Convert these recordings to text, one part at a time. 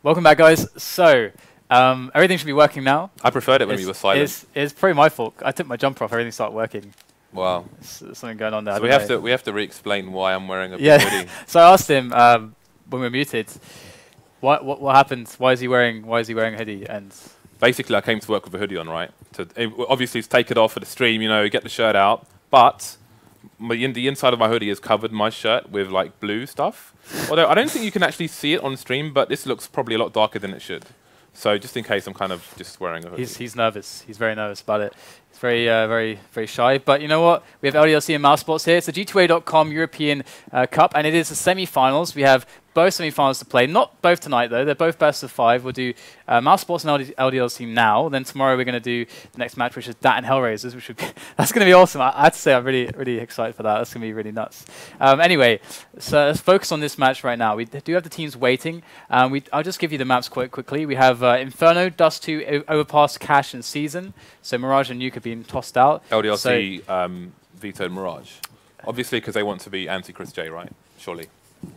Welcome back, guys. So, everything should be working now. I preferred it when we were silent. It's probably my fault. I took my jumper off, everything started working. Wow. There's something going on there. So we have to re-explain why I'm wearing a hoodie. So I asked him when we were muted, what happened? Why is he wearing a hoodie? And basically, I came to work with a hoodie on, right? Obviously, to take it off for the stream, you know, get the shirt out. But the inside of my hoodie has covered my shirt with like blue stuff. Although I don't think you can actually see it on stream, but this looks probably a lot darker than it should. So just in case, I'm kind of just wearing a hoodie. He's nervous. He's very nervous about it. He's very, very shy. But you know what? We have LDLC and Mousesports here. It's the G2A.com European Cup, and it is the semi-finals. We have both semi-finals to play. Not both tonight, though. They're both best of 5. We'll do Mousesports and LDLC now. Then tomorrow we're going to do the next match, which is Dat and Hellraisers, which would be that's going to be awesome. I have to say I'm really, really excited for that. That's going to be really nuts. Anyway, so let's focus on this match right now. We do have the teams waiting. I'll just give you the maps quite quickly. We have Inferno, Dust 2, Overpass, Cash, and Season. So Mirage and Nuke have been tossed out. LDLC vetoed Mirage. Obviously, because they want to be anti-chrisJ, right? Surely.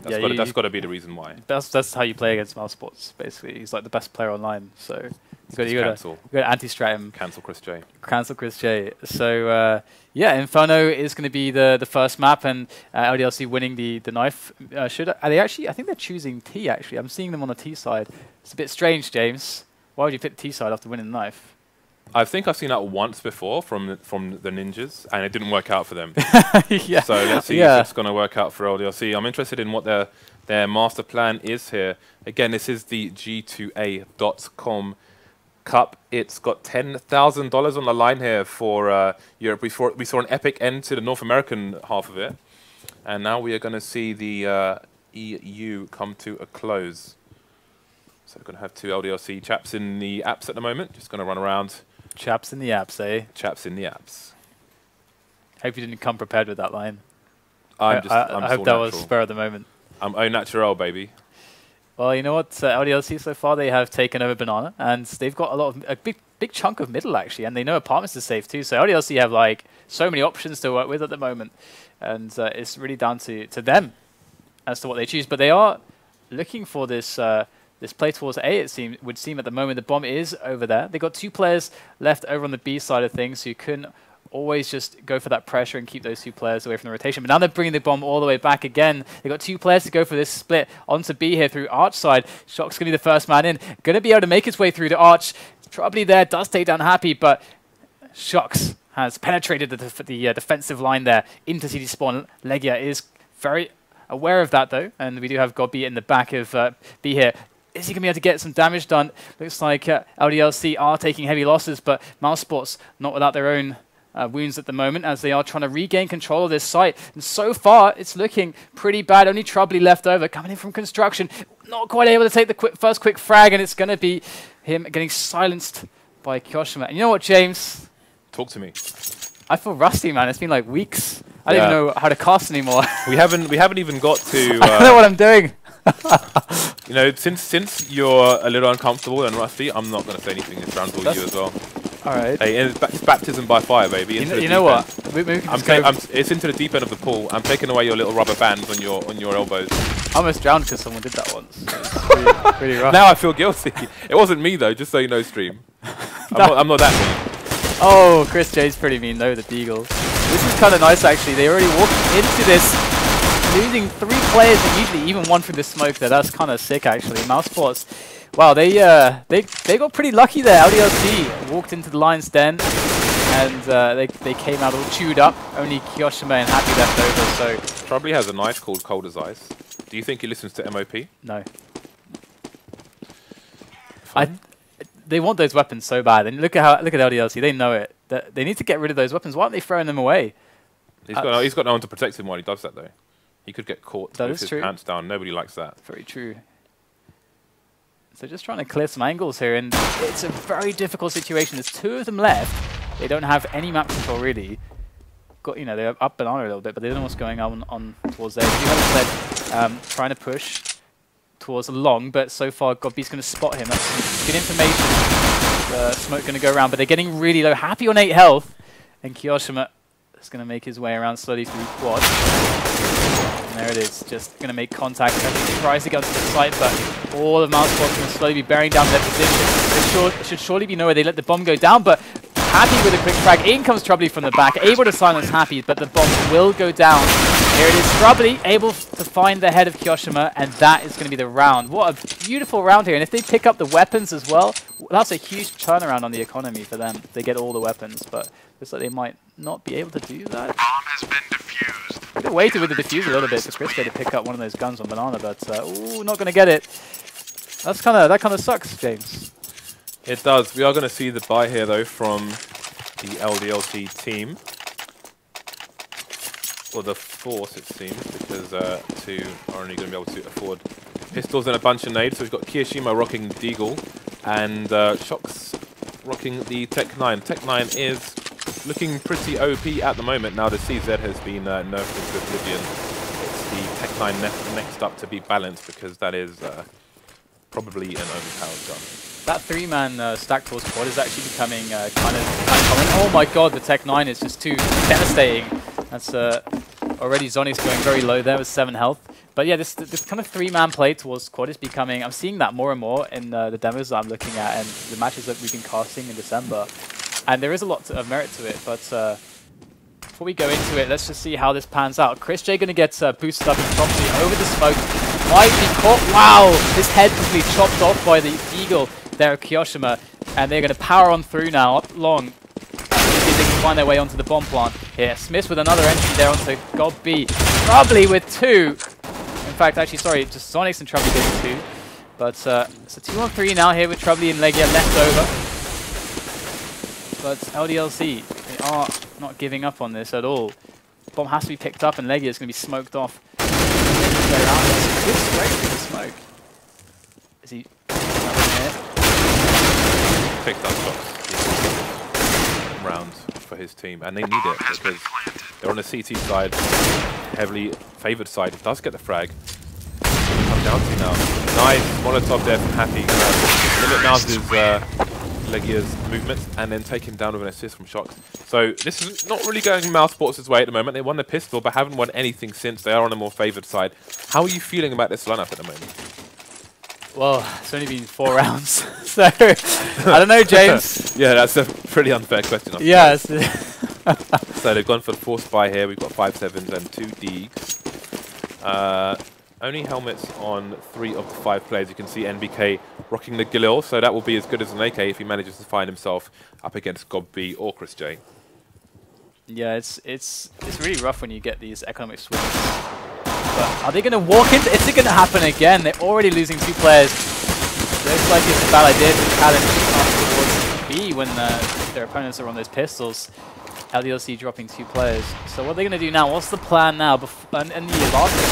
That's got to be the reason why. That's how you play against Mousesports, basically. He's like the best player online, so you got to anti-strat him. Cancel chrisJ. Cancel chrisJ. So yeah, Inferno is going to be the first map, and LDLC winning the knife. Are they actually? I think they're choosing T. Actually, I'm seeing them on the T side. It's a bit strange, James. Why would you pick T side after winning the knife? I think I've seen that once before from the ninjas, and it didn't work out for them. Yeah. So let's see if it's going to work out for LDLC. I'm interested in what their master plan is here. Again, this is the G2A.com Cup. It's got $10,000 on the line here for Europe. We saw an epic end to the North American half of it, and now we are going to see the EU come to a close. So we're going to have 2 LDLC chaps in the apps at the moment. Just going to run around. Chaps in the apps, eh? Chaps in the apps. Hope you didn't come prepared with that line. I hope that was spur of the moment. I'm au naturel, baby. Well, you know what? LDLC so far, they have taken over Banana, and they've got a big chunk of middle, actually, and they know Apartments is safe, too. So LDLC have, like, so many options to work with at the moment, and it's really down to them as to what they choose. But they are looking for this play towards A, would seem at the moment. The bomb is over there. They've got 2 players left over on the B side of things, so you couldn't always just go for that pressure and keep those 2 players away from the rotation. But now they're bringing the bomb all the way back again. They've got 2 players to go for this split onto B here through Arch side. shox going to be the first man in. Going to be able to make his way through the Arch. Troubley there, does take down Happy, but shox has penetrated the defensive line there into CD spawn. LEGIJA is very aware of that, though, and we do have Godby in the back of B here. Is he going to be able to get some damage done? Looks like LDLC are taking heavy losses, but Mousesports not without their own wounds at the moment, as they are trying to regain control of this site. And so far, it's looking pretty bad. Only Troubley left over, coming in from construction. Not quite able to take the first quick frag, and it's going to be him getting silenced by kioShiMa. And you know what, James? Talk to me. I feel rusty, man. It's been like weeks. I don't even know how to cast anymore. We haven't even got to. I don't know what I'm doing. You know, since you're a little uncomfortable and rusty, I'm not going to say anything this round for you as well. All right. Hey, it's baptism by fire, baby. You know what? It's into the deep end of the pool. I'm taking away your little rubber bands on your elbows. I almost drowned because someone did that once. It's pretty rough. Now I feel guilty. It wasn't me though, just so you know, stream. I'm not that mean. Oh, chrisJ's pretty mean though, the Deagle. This is kind of nice actually. They already walked into this, losing 3 players and usually even 1 through the smoke there. That's kind of sick actually. Mousesports, wow, they got pretty lucky there. LDLC walked into the Lion's Den and they came out all chewed up. Only kioShiMa and Happy left over. So Troubley has a knife called Cold as Ice. Do you think he listens to MOP? No. They want those weapons so bad, and look at LDLC. They know it. They need to get rid of those weapons. Why aren't they throwing them away? He's got no one to protect him while he does that, though. He could get caught with his pants down. Nobody likes that. Very true. So just trying to clear some angles here, and it's a very difficult situation. There's 2 of them left. They don't have any map control really. They're up Banana a little bit, but they don't know what's going on towards there. You have said trying to push towards long, but so far Godby's going to spot him. That's good information. Smoke going to go around, but they're getting really low. Happy on 8 health, and kioShiMa is going to make his way around slowly through quad. there it is. Just going to make contact. He tries to get onto the site, but all of Mousesports going to slowly be bearing down their position. There should surely be nowhere they let the bomb go down, but Happy with a quick frag. In comes Troubley from the back, able to silence Happy, but the bomb will go down. Here it is, Troubley able to find the head of kioShiMa, and that is going to be the round. What a beautiful round here. And if they pick up the weapons as well, that's a huge turnaround on the economy for them. They get all the weapons, but looks like they might not be able to do that. Bomb has been defused. Could have waited with the defuse a little bit for chrisJ to pick up one of those guns on Banana, but ooh, not going to get it. That kind of sucks, James. It does. We are going to see the buy here, though, from the LDLC team. Or the Force, it seems, because two are only going to be able to afford pistols and a bunch of nades. So we've got kioShiMa rocking Deagle and shox rocking the Tech 9. Tech 9 is looking pretty OP at the moment. Now the CZ has been nerfed into oblivion. It's the Tech 9 next up to be balanced, because that is probably an overpowered gun. That three-man stack towards quad is actually becoming kind of common. Oh my god, the Tech 9 is just too devastating. That's already zonixx going very low there with 7 health. But yeah, this kind of three-man play towards quad is becoming... I'm seeing that more and more in the demos that I'm looking at and the matches that we've been casting in December. And there is a lot of merit to it, but before we go into it, let's just see how this pans out. chrisJ going to get boosted up properly over the smoke. Might be caught. Wow! His head completely chopped off by the eagle there of kioShiMa. And they're going to power on through now, up long. See if they can find their way onto the bomb plant. Here, SmithZz with another entry there onto God B. Troubley with 2. In fact, actually, sorry, just zonixx and Troubley getting 2. But it's a 2-on-3 now here with Troubley and LEGIJA left over. But LDLC, they are not giving up on this at all. Bomb has to be picked up and LEGIJA is going to be smoked off. Good straight through the smoke. Is he here? Picked up shots round for his team, and they need it because they're on the CT side, heavily favoured side. It does get the frag. Come down to now. Nice Molotov there from Happy. Limit Mouse's LEGIJA's movements, and then take him down with an assist from shox. So this is not really going Mousesports' way at the moment. They won the pistol, but haven't won anything since. They are on a more favoured side. How are you feeling about this lineup at the moment? Well, it's only been 4 rounds, so I don't know, James. Yeah, that's a pretty unfair question. Yes. So they've gone for the forced buy here. We've got 5.7s and 2 Deeks. Only helmets on 3 of the 5 players. You can see NBK rocking the Galil, so that will be as good as an AK if he manages to find himself up against God B or chrisJ. Yeah, it's really rough when you get these economic swings. But are they going to walk into? Is it going to happen again? They're already losing 2 players. Looks like it's a bad idea to challenge towards B when their opponents are on those pistols. LDLC dropping 2 players. So what are they going to do now? What's the plan now? And the last they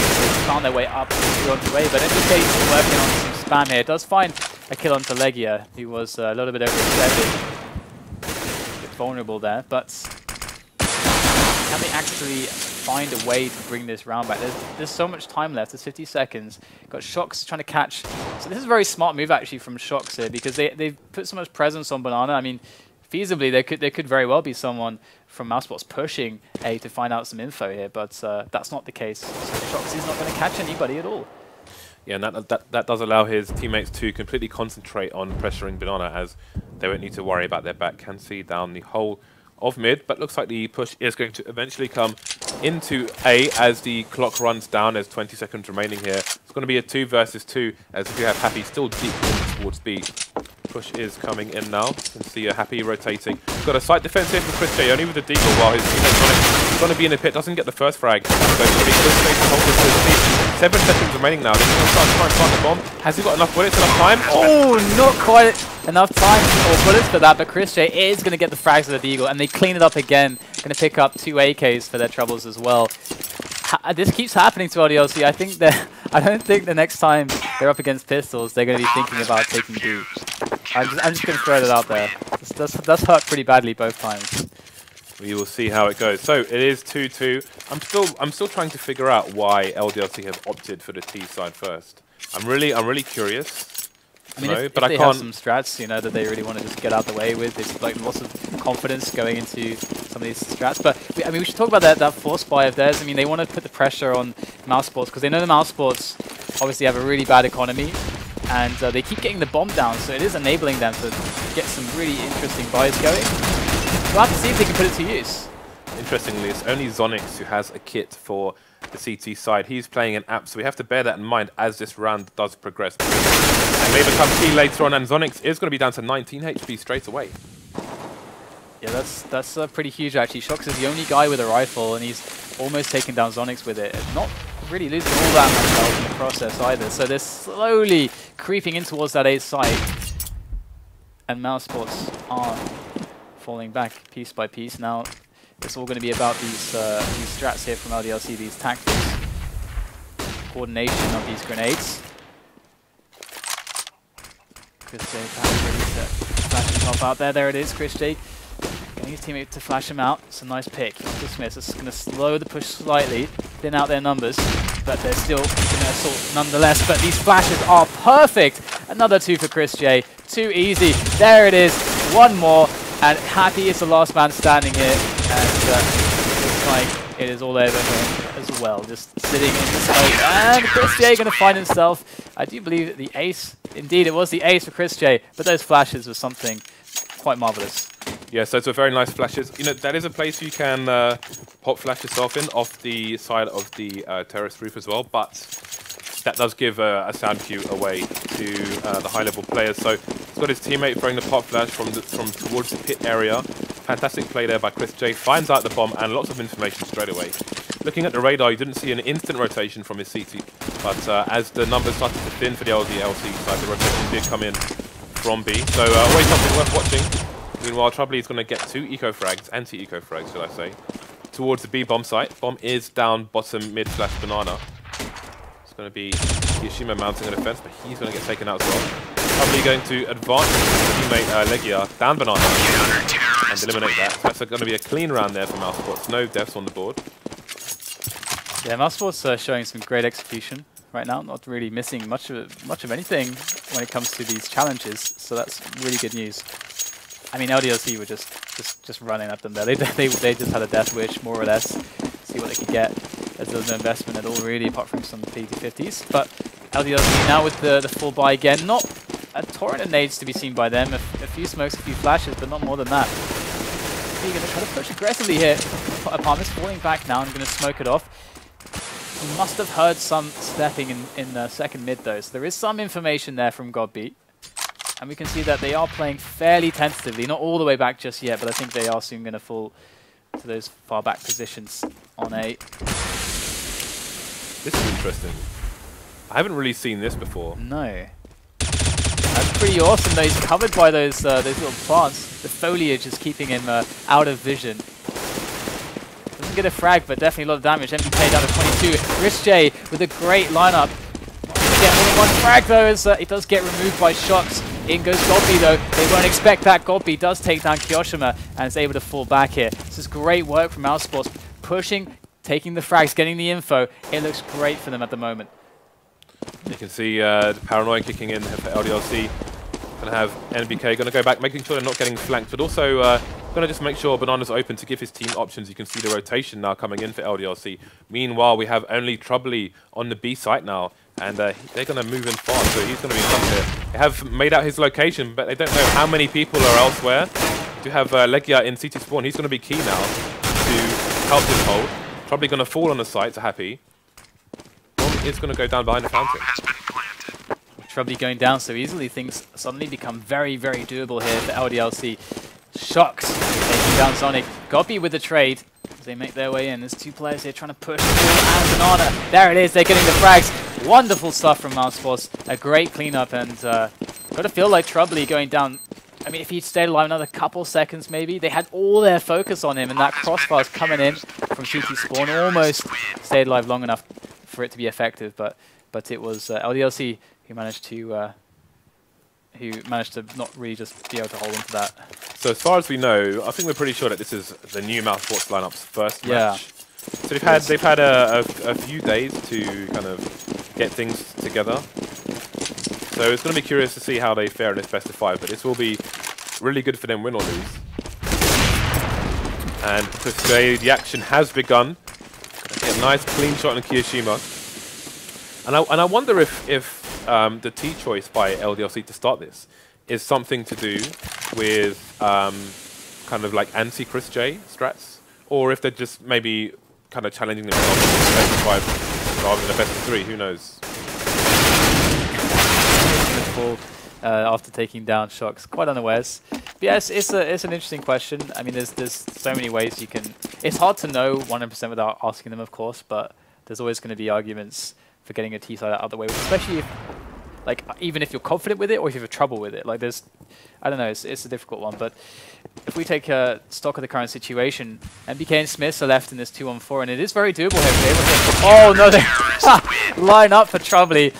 found their way up through onto A, but NBK is working on some spam here. It does find a kill onto LEGIJA, who was a little bit overextended. A bit vulnerable there, but can they actually find a way to bring this round back? There's so much time left. There's 50 seconds. Got shox trying to catch. So this is a very smart move actually from shox here, because they've put so much presence on Banana. I mean, feasibly there could very well be someone from Mousesports pushing A to find out some info here, but that's not the case. So shox is not going to catch anybody at all. Yeah, and that does allow his teammates to completely concentrate on pressuring Banana, as they won't need to worry about their back. Can see down the whole of mid, but looks like the push is going to eventually come into A as the clock runs down. There's 20 seconds remaining here. It's going to be a 2 versus 2 as we have Happy still deep towards B. Push is coming in now. You can see Happy rotating. Got a side defense here from chrisJ, only with the deagle, while his teammate's going to be in the pit. Doesn't get the first frag. So it's going to be chrisJ to hold this to the team. 7 seconds remaining now. They're going to start trying to plant the bomb. Has he got enough bullets, enough time? Oh, not quite enough time or bullets for that, but chrisJ is going to get the frags of the deagle, and they clean it up again. Going to pick up 2 AKs for their troubles as well. This keeps happening to LDLC. I don't think the next time they're up against pistols, they're going to be thinking about taking B. I'm just going to throw that out there. This does hurt pretty badly both times. We will see how it goes. So it is 2-2. I'm still trying to figure out why LDLC have opted for the T side first. I'm really curious. I mean, if they have some strats, you know, that they really want to just get out the way with, it's like lots of confidence going into some of these strats. But I mean, we should talk about that force buy of theirs. I mean, they want to put the pressure on Mousesports because they know the Mousesports obviously have a really bad economy, and they keep getting the bomb down, so it is enabling them to get some really interesting buys going. We'll have to see if they can put it to use. Interestingly, it's only zonixx who has a kit for the CT side. He's playing an app, so we have to bear that in mind as this round does progress. And may become key later on, and zonixx is going to be down to 19 HP straight away. Yeah, that's pretty huge actually. shox is the only guy with a rifle, and he's almost taken down zonixx with it. Not really losing all that much health in the process either. So they're slowly creeping in towards that A site, and Mousesports are falling back piece by piece. Now it's all going to be about these strats here from LDLC, these tactics, coordination of these grenades. chrisJ perhaps ready to flash himself out there. There it is, chrisJ getting his teammate to flash him out. It's a nice pick to Smith. It's going to slow the push slightly, thin out their numbers, but they're still going to assault nonetheless. But these flashes are perfect. Another 2 for chrisJ. Too easy. There it is. One more. And Happy is the last man standing here. And looks like it is all over him as well. Just sitting in the smoke. And chrisJ going to find himself. I do believe that the ace, indeed it was the ace for chrisJ, but those flashes was something quite marvelous. Yeah, so it's a very nice flashes. You know, that is a place you can pop flash yourself in off the side of the terrace roof as well, but that does give a sound cue away to the high-level players. So he's got his teammate throwing the pop flash from towards the pit area. Fantastic play there by chrisJ. Finds out the bomb and lots of information straight away. Looking at the radar, you didn't see an instant rotation from his CT, but as the numbers started to thin for the LDLC side, the rotation did come in from B. So always something worth watching. Meanwhile, Troubley is going to get 2 eco-frags, anti-eco frags, should I say, towards the B bomb site. Bomb is down bottom mid / banana. It's going to be kioShiMa mounting a defense, but he's going to get taken out as well. Troubley going to advance his teammate LEGIJA down banana and eliminate that. So that's going to be a clean round there for Mousesports. No deaths on the board. Yeah, Mousesports are showing some great execution right now. Not really missing much of anything when it comes to these challenges. So that's really good news. I mean, LDLC were just running at them there. They just had a death wish, more or less, see what they could get, as there was no investment at all, really, apart from some 50-50s. But LDLC now with the full buy again. Not a torrent of nades to be seen by them. A few smokes, a few flashes, but not more than that. They're going to try to push aggressively here. Apartment's falling back now and going to smoke it off. He must have heard some stepping in the second mid, though. So there is some information there from godb. And we can see that they are playing fairly tentatively, not all the way back just yet, but I think they are soon going to fall to those far back positions on A. This is interesting. I haven't really seen this before. No. That's pretty awesome though. He's covered by those little plants. The foliage is keeping him out of vision. Doesn't get a frag, but definitely a lot of damage. NBK down to 22. chrisJ with a great lineup. Get more than one frag though, as it does get removed by shox. In goes godb though. They won't expect that. godb does take down kioShiMa and is able to fall back here. This is great work from Mousesports. Pushing, taking the frags, getting the info. It looks great for them at the moment. You can see the paranoia kicking in for LDLC. Going to have NBK going to go back, making sure they're not getting flanked, but also going to just make sure Banana's open to give his team options. You can see the rotation now coming in for LDLC. Meanwhile, we have only Troubley on the B site now. And they're going to move in fast, so he's going to be stuck here. They have made out his location, but they don't know how many people are elsewhere. To have LEGIJA in CT spawn, he's going to be key now to help this hold. Probably going to fall on the site to Happy. It's going to go down behind the fountain. Troubley going down so easily, things suddenly become very, very doable here for LDLC. shox taking down zonixx. godb with the trade. They make their way in. There's 2 players here trying to push and banana. There it is. They're getting the frags. Wonderful stuff from Mousesports. A great cleanup, and got to feel like Troubley going down. I mean, if he'd stayed alive another couple seconds, maybe they had all their focus on him, and that crossfire's coming in from CT spawn. Almost stayed alive long enough for it to be effective, but it was LDLC who managed to not really just be able to hold on to that. So as far as we know, I think we're pretty sure that this is the new Mousesports lineup's first match. So they've had a few days to kind of get things together. So it's going to be curious to see how they fare in this best of 5, but this will be really good for them, win or lose. And chrisJ, the action has begun. Get a nice clean shot on kioShiMa. And I wonder if the T choice by LDLC to start this is something to do with kind of like anti-chrisJ strats, or if they're just maybe kind of challenging themselves to best of 5 rather than a best of 3. Who knows? After taking down shox, quite unawares. But yes, it's an interesting question. I mean, there's so many ways you can. It's hard to know 100% without asking them, of course. But there's always going to be arguments for getting a T side out of the way, especially if, like, even if you're confident with it or if you have trouble with it. Like, there's, I don't know, it's a difficult one. But if we take stock of the current situation, NBK and SmithZz are left in this 2-on-4, and it is very doable here. Oh no, they line up for Troubley.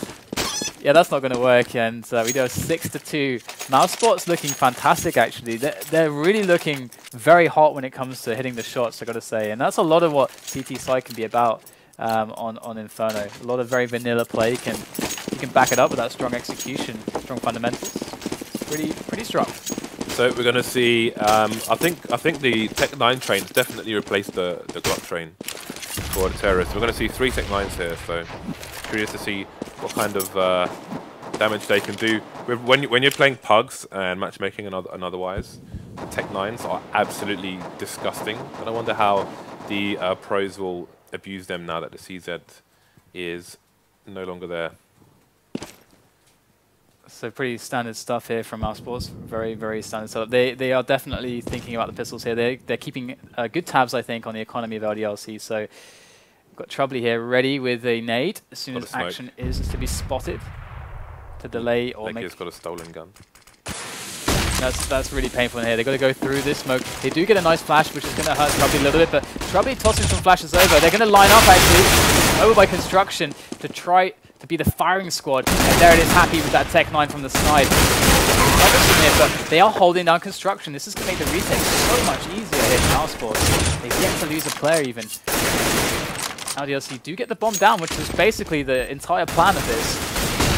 Yeah, that's not going to work, and we do a 6-2. Mousesports looking fantastic, actually. They're really looking very hot when it comes to hitting the shots, I've got to say. And that's a lot of what CT side can be about on Inferno. A lot of very vanilla play. You can back it up with that strong execution, strong fundamentals. Pretty strong. So we're going to see, I think the Tech 9 trains definitely replaced the Glock train for the terrorists. We're going to see 3 Tech 9s here, so curious to see what kind of damage they can do. When you're playing pugs and matchmaking and otherwise, the Tech 9s are absolutely disgusting. And I wonder how the pros will abuse them now that the CZ is no longer there. So pretty standard stuff here from Mousesports. Very, very standard setup. They are definitely thinking about the pistols here. They're keeping good tabs, I think, on the economy of LDLC. So got Troubley here ready with a nade as soon as action is to be spotted to delay or make. He's got a stolen gun. That's really painful in here. They've got to go through this smoke. They do get a nice flash, which is going to hurt Troubley a little bit, but Troubley tossing some flashes over. They're going to line up actually over by construction to try to be the firing squad. And there it is, happy with that Tech 9 from the side. Here, but they are holding down construction. This is going to make the retake so much easier here in Mousesports. They've yet to lose a player even. LDLC do get the bomb down, which was basically the entire plan of this.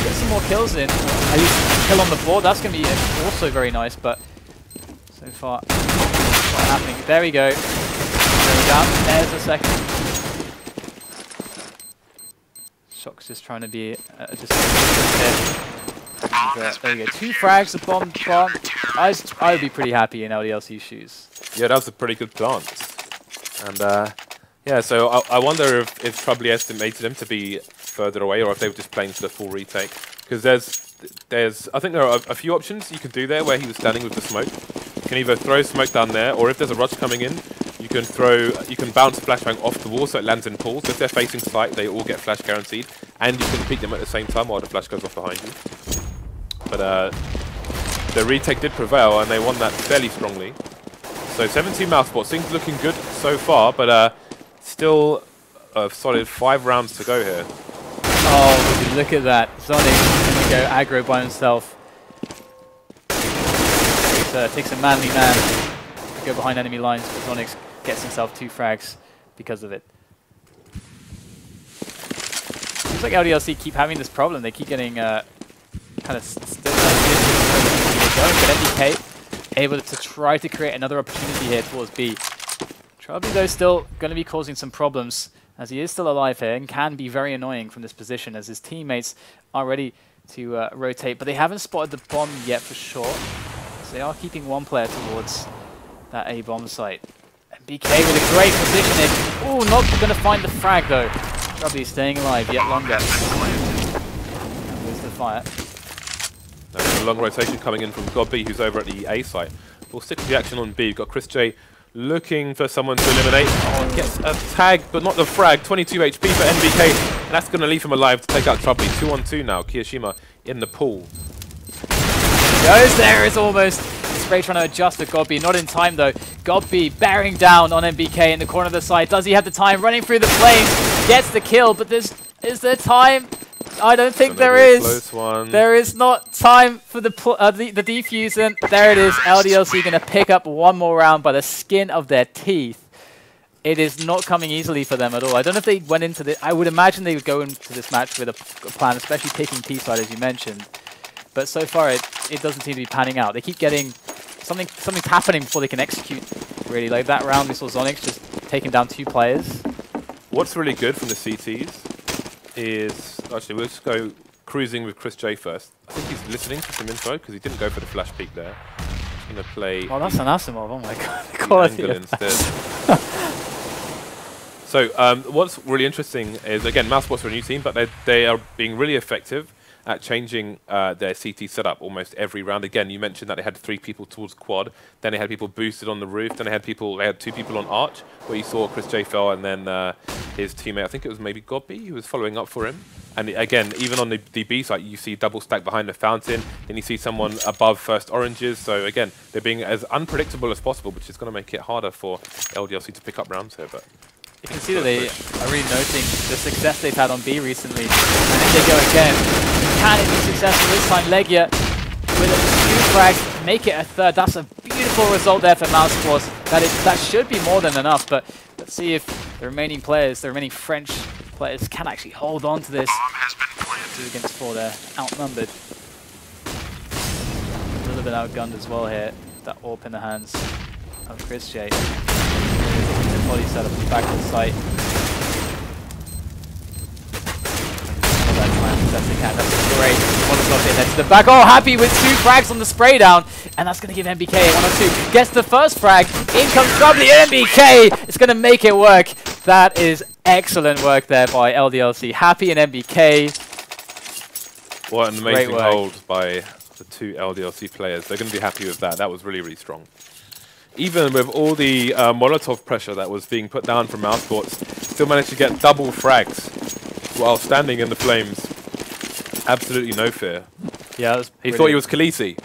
Get some more kills in, at least a kill on the board. That's going to be also very nice, but so far, not happening. There we go. Going down. There's the second. shox just trying to be just there you go. 2 frags, a bomb. I would be pretty happy in LDLC shoes. Yeah, that was a pretty good plant. And yeah, so I wonder if Troubley estimated him to be further away, or if they were just playing for the full retake. Because I think there are a few options you can do there where he was standing with the smoke. You can either throw smoke down there, or if there's a rush coming in, you can bounce a flashbang off the wall so it lands in pools. So if they're facing site, they all get flash guaranteed, and you can peek them at the same time while the flash goes off behind you. But the retake did prevail, and they won that fairly strongly. So 17 Mousesports, things looking good so far, but still a solid 5 rounds to go here. Oh, look at that. zonixx going to go aggro by himself. Takes a manly man to go behind enemy lines, but zonixx gets himself 2 frags because of it. Seems like LDLC keep having this problem. They keep getting kind of still going, but NBK able to try to create another opportunity here towards B. Troubley, though, still going to be causing some problems, as he is still alive here and can be very annoying from this position, as his teammates are ready to rotate, but they haven't spotted the bomb yet for sure. So they are keeping 1 player towards that A bomb site. NBK with a great positioning. Oh, not going to find the frag though. Troubley staying alive yet longer. There's the fire. There's a long rotation coming in from godB, who's over at the A site. We'll stick with the action on B. We've got chrisJ looking for someone to eliminate. Oh, gets a tag, but not the frag. 22 HP for NBK. And that's going to leave him alive to take out Troubley. 2-on-2 now. kioShiMa in the pool. Goes there, is almost. Spray trying to adjust to godB. Not in time though. godB bearing down on NBK in the corner of the side. Does he have the time? Running through the flames. Gets the kill, but is there time? I don't think there is. There is not time for the defuse, and there it is. LDLC going to pick up 1 more round by the skin of their teeth. It is not coming easily for them at all. I don't know if they went into this. I would imagine they would go into this match with a plan, especially picking T side as you mentioned. But so far it doesn't seem to be panning out. They keep getting something's happening before they can execute really. Like that round, we saw zonixx just taking down 2 players. What's really good from the CTs is, actually, we'll just go cruising with chrisJ first. I think he's listening to some info because he didn't go for the flash peek there. He's going to play. Oh, that's an Asimov. Oh my god. The quality angle instead. So what's really interesting is, again, Mousesports are a new team, but they are being really effective at changing their CT setup almost every round. Again, you mentioned that they had 3 people towards quad, then they had people boosted on the roof, then they had 2 people on arch, where you saw chrisJ fell, and then his teammate, I think it was maybe Gobby, who was following up for him. And again, even on the B site, you see double stack behind the fountain, then you see someone above first oranges. So again, they're being as unpredictable as possible, which is going to make it harder for LDLC to pick up rounds here. But you can see that they are really noting the success they've had on B recently. And if they go again, can it be successful this time? LEGIJA with a 2 frags, make it a 3rd. That's a beautiful result there for Mousesports. That should be more than enough, but let's see if the remaining players, the remaining French players, can actually hold on to this. 2 against 4, they're outnumbered. A little bit outgunned as well here. That AWP in the hands of chrisJ. Body set up at the back of the site. That's great. Molotov in there to the back. Oh, happy with 2 frags on the spray down. And that's going to give NBK a 1 or 2. Gets the first frag. In comes Troubley. NBK. It's going to make it work. That is excellent work there by LDLC. Happy and NBK. What an amazing hold by the 2 LDLC players. They're going to be happy with that. That was really, really strong. Even with all the Molotov pressure that was being put down from Mousesports, still managed to get double frags while standing in the flames. Absolutely no fear. Yeah, he thought he was Khaleesi.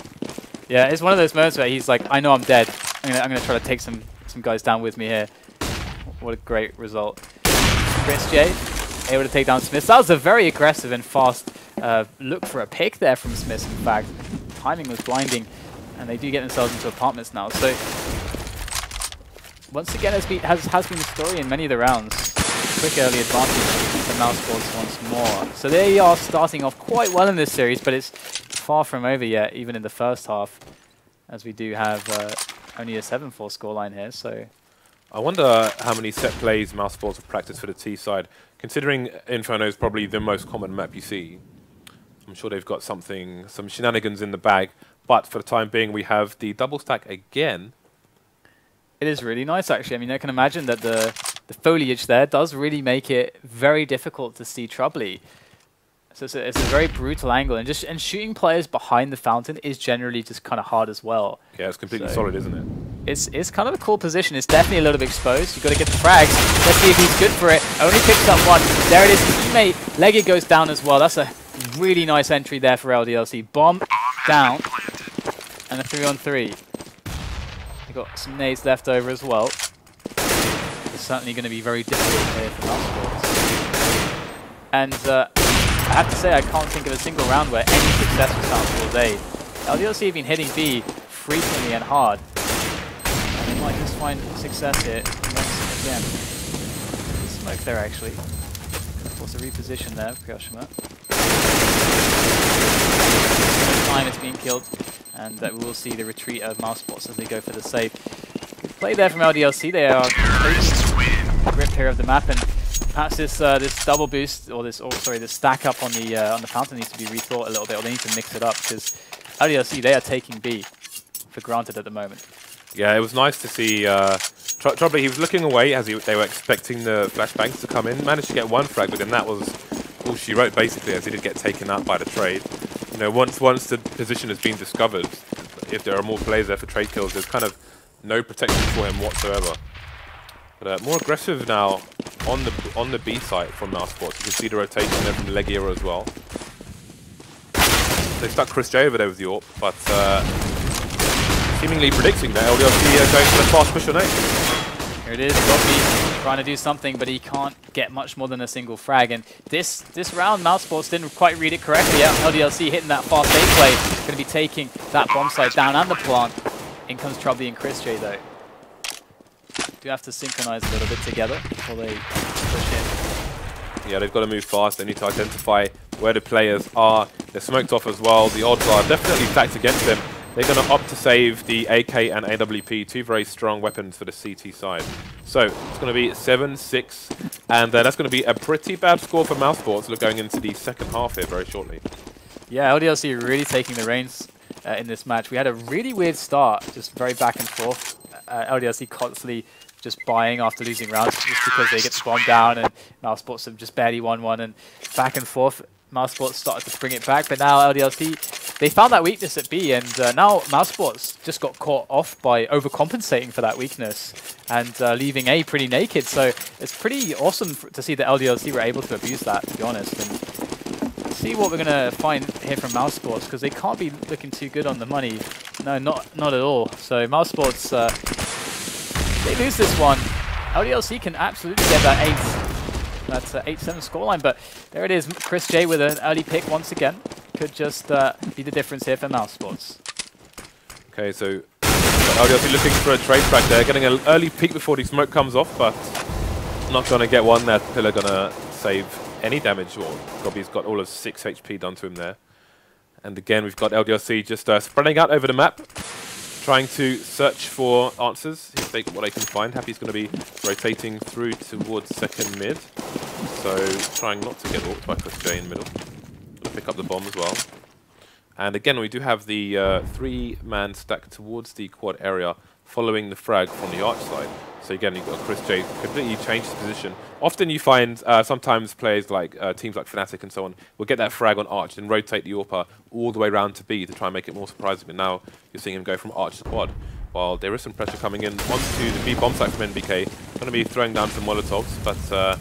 Yeah, it's one of those moments where he's like, I know I'm dead. I'm gonna try to take some guys down with me here. What a great result. chrisJ able to take down SmithZz. That was a very aggressive and fast look for a pick there from SmithZz, in fact. Timing was blinding, and they do get themselves into apartments now. So once again, has been the story in many of the rounds. Quick early advantage for Mousesports once more. So they are starting off quite well in this series, but it's far from over yet, even in the first half, as we do have only a 7-4 scoreline here. So I wonder how many set plays Mousesports have practiced for the T side, considering Inferno is probably the most common map you see. I'm sure they've got some shenanigans in the bag, but for the time being, we have the double stack again. It is really nice, actually. I mean, I can imagine that the foliage there does really make it very difficult to see Troubley. So it's a very brutal angle, and shooting players behind the fountain is generally just kind of hard as well. Yeah, it's completely solid, isn't it? It's kind of a cool position. It's definitely a little bit exposed. You've got to get the frags. Let's see if he's good for it. Only picks up 1. There it is. His teammate LEGIJA goes down as well. That's a really nice entry there for LDLC. Bomb down, and a 3-on-3. They've got some nades left over as well. It's certainly going to be very difficult here for Mousesports. And I have to say, I can't think of a single round where any success was Mousesports A. LDLC have been hitting B frequently and hard. And they might just find success here once again. Smoke there, actually. Of course, a reposition there for kioShiMa. Time is being killed, and we will see the retreat of Mousesports as they go for the save. Good play there from LDLC. They are grip here of the map, and perhaps this double boost or this stack up on the fountain needs to be rethought a little bit, or they need to mix it up, because LDLC, they are taking B for granted at the moment. Yeah, it was nice to see Troubley. He was looking away as they were expecting the flashbangs to come in. Managed to get 1 frag, but then that was all she wrote, basically, as he did get taken out by the trade. You know, once the position has been discovered, if there are more players there for trade kills, there's kind of no protection for him whatsoever. But more aggressive now on the B site from Mousesports. You can see the rotation there from LEGIJA as well. They stuck chrisJ over there with the AWP, but seemingly predicting that LDLC going for the fast push on A. Here it is, Gobby trying to do something, but he can't get much more than a single frag. And this round, Mousesports didn't quite read it correctly. LDLC hitting that fast A play, going to be taking that bomb site down and the plant. In comes Troubley and chrisJ though. Do have to synchronize a little bit together before they push in. Yeah, they've got to move fast. They need to identify where the players are. They're smoked off as well. The odds are definitely stacked against them. They're going to opt to save the AK and AWP, two very strong weapons for the CT side. So it's going to be 7-6, and that's going to be a pretty bad score for Mousesports going into the second half here very shortly. Yeah, LDLC really taking the reins in this match. We had a really weird start, just very back and forth. LDLC constantly just buying after losing rounds just because they get bombed down, and Mousesports have just barely won one, and back and forth. Mousesports started to bring it back, but now LDLC, they found that weakness at B, and now Mousesports just got caught off by overcompensating for that weakness and leaving A pretty naked. So it's pretty awesome to see that LDLC were able to abuse that, to be honest. And see what we're going to find here from Mousesports, because they can't be looking too good on the money. No, not at all. So Mousesports, they lose this one. LDLC can absolutely get that 8. That's an 8-7 scoreline, but there it is. chrisJ with an early pick once again. Could just be the difference here for Mousesports. Okay, so LDLC looking for a trade frag there, getting an early peek before the smoke comes off, but not going to get one. That Köhler going to save any damage. Well, Gobby's got all of 6 HP done to him there. And again, we've got LDLC just spreading out over the map, trying to search for answers, what they can find. Happy's going to be rotating through towards second mid, so trying not to get walked by chrisJ in middle. Gonna pick up the bomb as well. And again, we do have the 3-man stack towards the quad area, following the frag from the arch side. So again, you've got chrisJ completely changed his position. Often you find sometimes players like teams like Fnatic and so on will get that frag on arch and rotate the AWP all the way around to B to try and make it more surprising. But now you're seeing him go from arch to quad. While there is some pressure coming in onto the B bomb site from NBK, going to be throwing down some Molotovs, but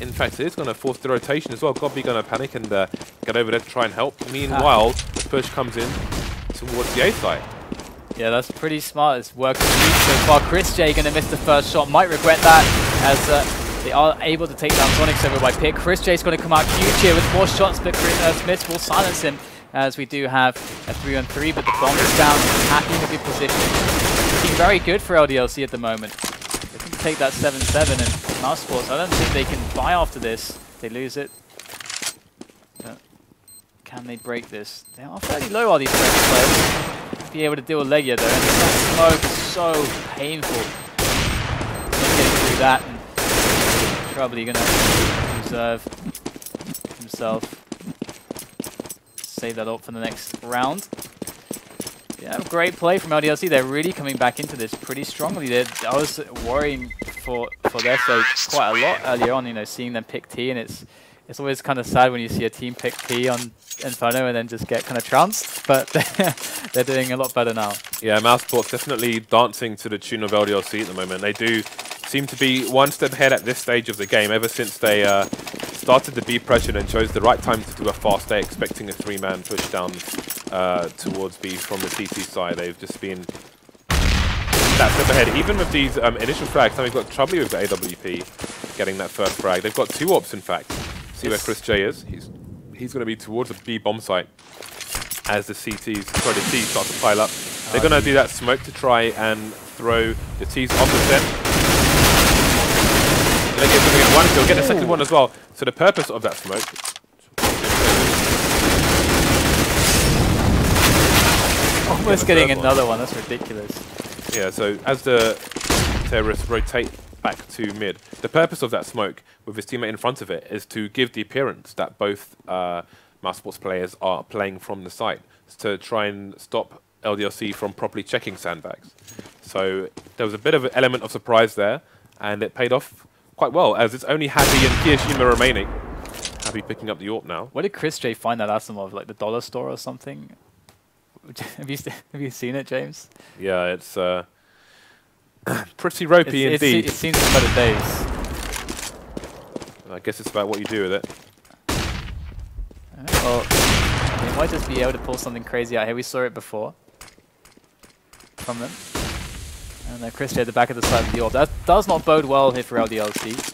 in fact it is going to force the rotation as well. Gobby going to panic and get over there to try and help. Meanwhile, the push comes in towards the A site. Yeah, that's pretty smart. It's working so far. chrisJ going to miss the first shot. Might regret that, as they are able to take down zonixx over by pick. chrisJ's going to come out huge here with more shots, but Smith will silence him, as we do have a 3-on-3, but the bomb is down. Happy in a good position. Looking very good for LDLC at the moment. They can take that 7-7, and Mousesports, I don't think they can buy after this. They lose it. Can they break this? They are fairly low, all these players. Be able to deal with LEGIJA though, and that smoke is so painful. Not getting through that, and probably going to reserve himself. Save that up for the next round. Yeah, great play from LDLC. They're really coming back into this pretty strongly. I was worrying for their sake quite a lot earlier on, you know, seeing them pick T, and it's always kind of sad when you see a team pick P on Inferno and then just get kind of trounced, but they're doing a lot better now. Yeah, Mousesports definitely dancing to the tune of LDLC at the moment. They do seem to be one step ahead at this stage of the game, ever since they started the B pressure and chose the right time to do a fast A, expecting a 3-man push down towards B from the CT side. They've just been that step ahead. Even with these initial frags, now we've got Troubley with the AWP getting that first frag. They've got 2 AWPs, in fact. See where chrisJ is? He's going to be towards the B bomb site as the T start to pile up. They're going to do that smoke to try and throw the T's off the set. They're going to get one kill, get the second one as well. So the purpose of that smoke... Almost getting another one, that's ridiculous. Yeah, so as the terrorists rotate back to mid, the purpose of that smoke with his teammate in front of it is to give the appearance that both Mousesports players are playing from the site, to try and stop LDLC from properly checking sandbags. So there was a bit of an element of surprise there, and it paid off quite well, as it's only Happy and kioShiMa remaining. Happy picking up the AWP now. Where did chrisJ find that Asimov? Like the dollar store or something? Have you seen it, James? Yeah, it's pretty ropey indeed. It seems better days. I guess it's about what you do with it. Well, they might just be able to pull something crazy out here. We saw it before from them. And then chrisJ at the back of the side of the AWP. That does not bode well here for LDLC.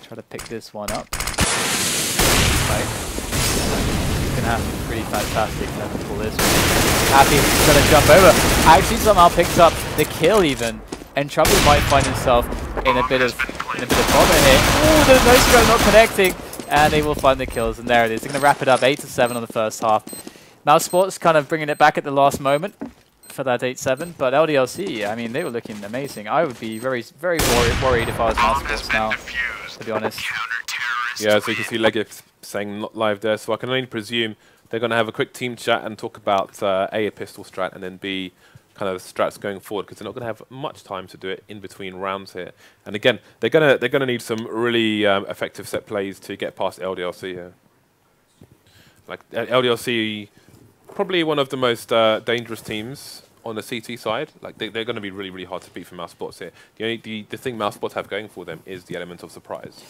Try to pick this one up. Right. It's going to have to be pretty fantastic to pull this one. Happy going to jump over. Actually somehow picks up the kill even. And Troubley might find himself in a bit of bother here. Ooh, there's no stroke not connecting. And they will find the kills, and there it is. They're going to wrap it up 8-7 on the first half. Mousesports kind of bringing it back at the last moment for that 8-7, but LDLC, I mean, they were looking amazing. I would be very, very worried if I was Mousesports now, to be honest. Yeah, so you can see LEGIJA saying not live there, so I can only presume they're going to have a quick team chat and talk about A, pistol strat, and then B, kind of strats going forward, because they're not going to have much time to do it in between rounds here. And again, they're gonna need some really effective set plays to get past LDLC here. Like LDLC, probably one of the most dangerous teams on the CT side. Like they're going to be really, really hard to beat for Mousesports here. The thing Mousesports have going for them is the element of surprise.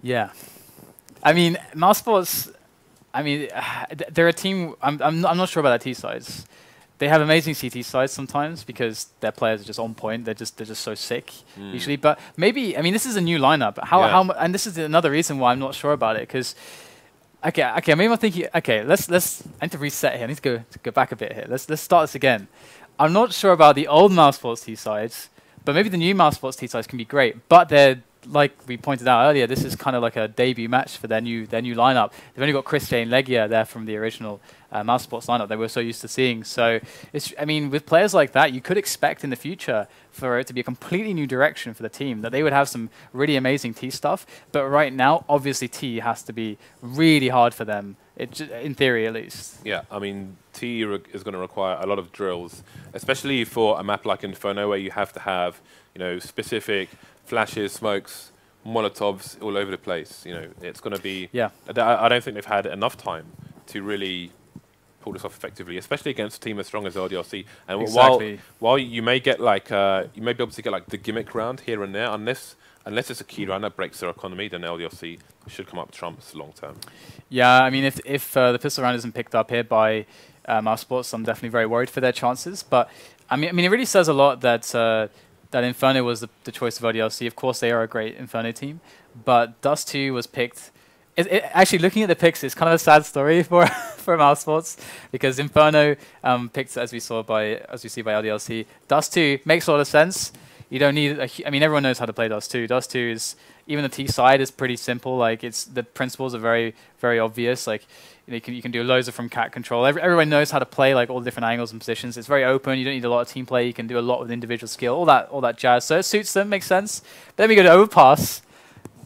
Yeah, I mean Mousesports. I mean, they're a team. I'm not sure about their T sides. They have amazing CT sides sometimes because their players are just on point. They're just so sick usually. But maybe, I mean, this is a new lineup. And this is another reason why I'm not sure about it, because okay, maybe I'm thinking, okay, let's I need to reset here. I need to go back a bit here. Let's start this again. I'm not sure about the old Mousesports T sides, but maybe the new Mousesports T sides can be great. But they're, like we pointed out earlier, this is kind of like a debut match for their new lineup. They've only got chrisJ and LEGIJA there from the original Mousesports lineup they were so used to seeing. So it's, I mean, with players like that, you could expect in the future for it to be a completely new direction for the team, that they would have some really amazing T stuff. But right now, obviously, T has to be really hard for them, in theory at least. Yeah, I mean, T is going to require a lot of drills, especially for a map like Inferno, where you have to have, you know, specific flashes, smokes, Molotovs all over the place. You know, it's going to be. Yeah. I don't think they've had enough time to really pull this off effectively, especially against a team as strong as LDLC. And exactly. while you may get like you may be able to get like the gimmick round here and there, unless it's a key round that breaks their economy, then LDLC should come up trumps long term. Yeah, I mean, if the pistol round isn't picked up here by Mousesports, I'm definitely very worried for their chances. But I mean, it really says a lot that that Inferno was the choice of LDLC. Of course, they are a great Inferno team, but Dust 2 was picked. Actually, looking at the picks, it's kind of a sad story for Mousesports, because Inferno picked, as we see by LDLC. Dust 2 makes a lot of sense. You don't need I mean, everyone knows how to play Dust 2. Dust 2 is, even the T side is pretty simple. Like, it's, the principles are very, very obvious. Like, you can do loads of from cat control. Everyone knows how to play like all the different angles and positions. It's very open. You don't need a lot of team play. You can do a lot with individual skill. All that jazz. So it suits them. Makes sense. But then we go to overpass.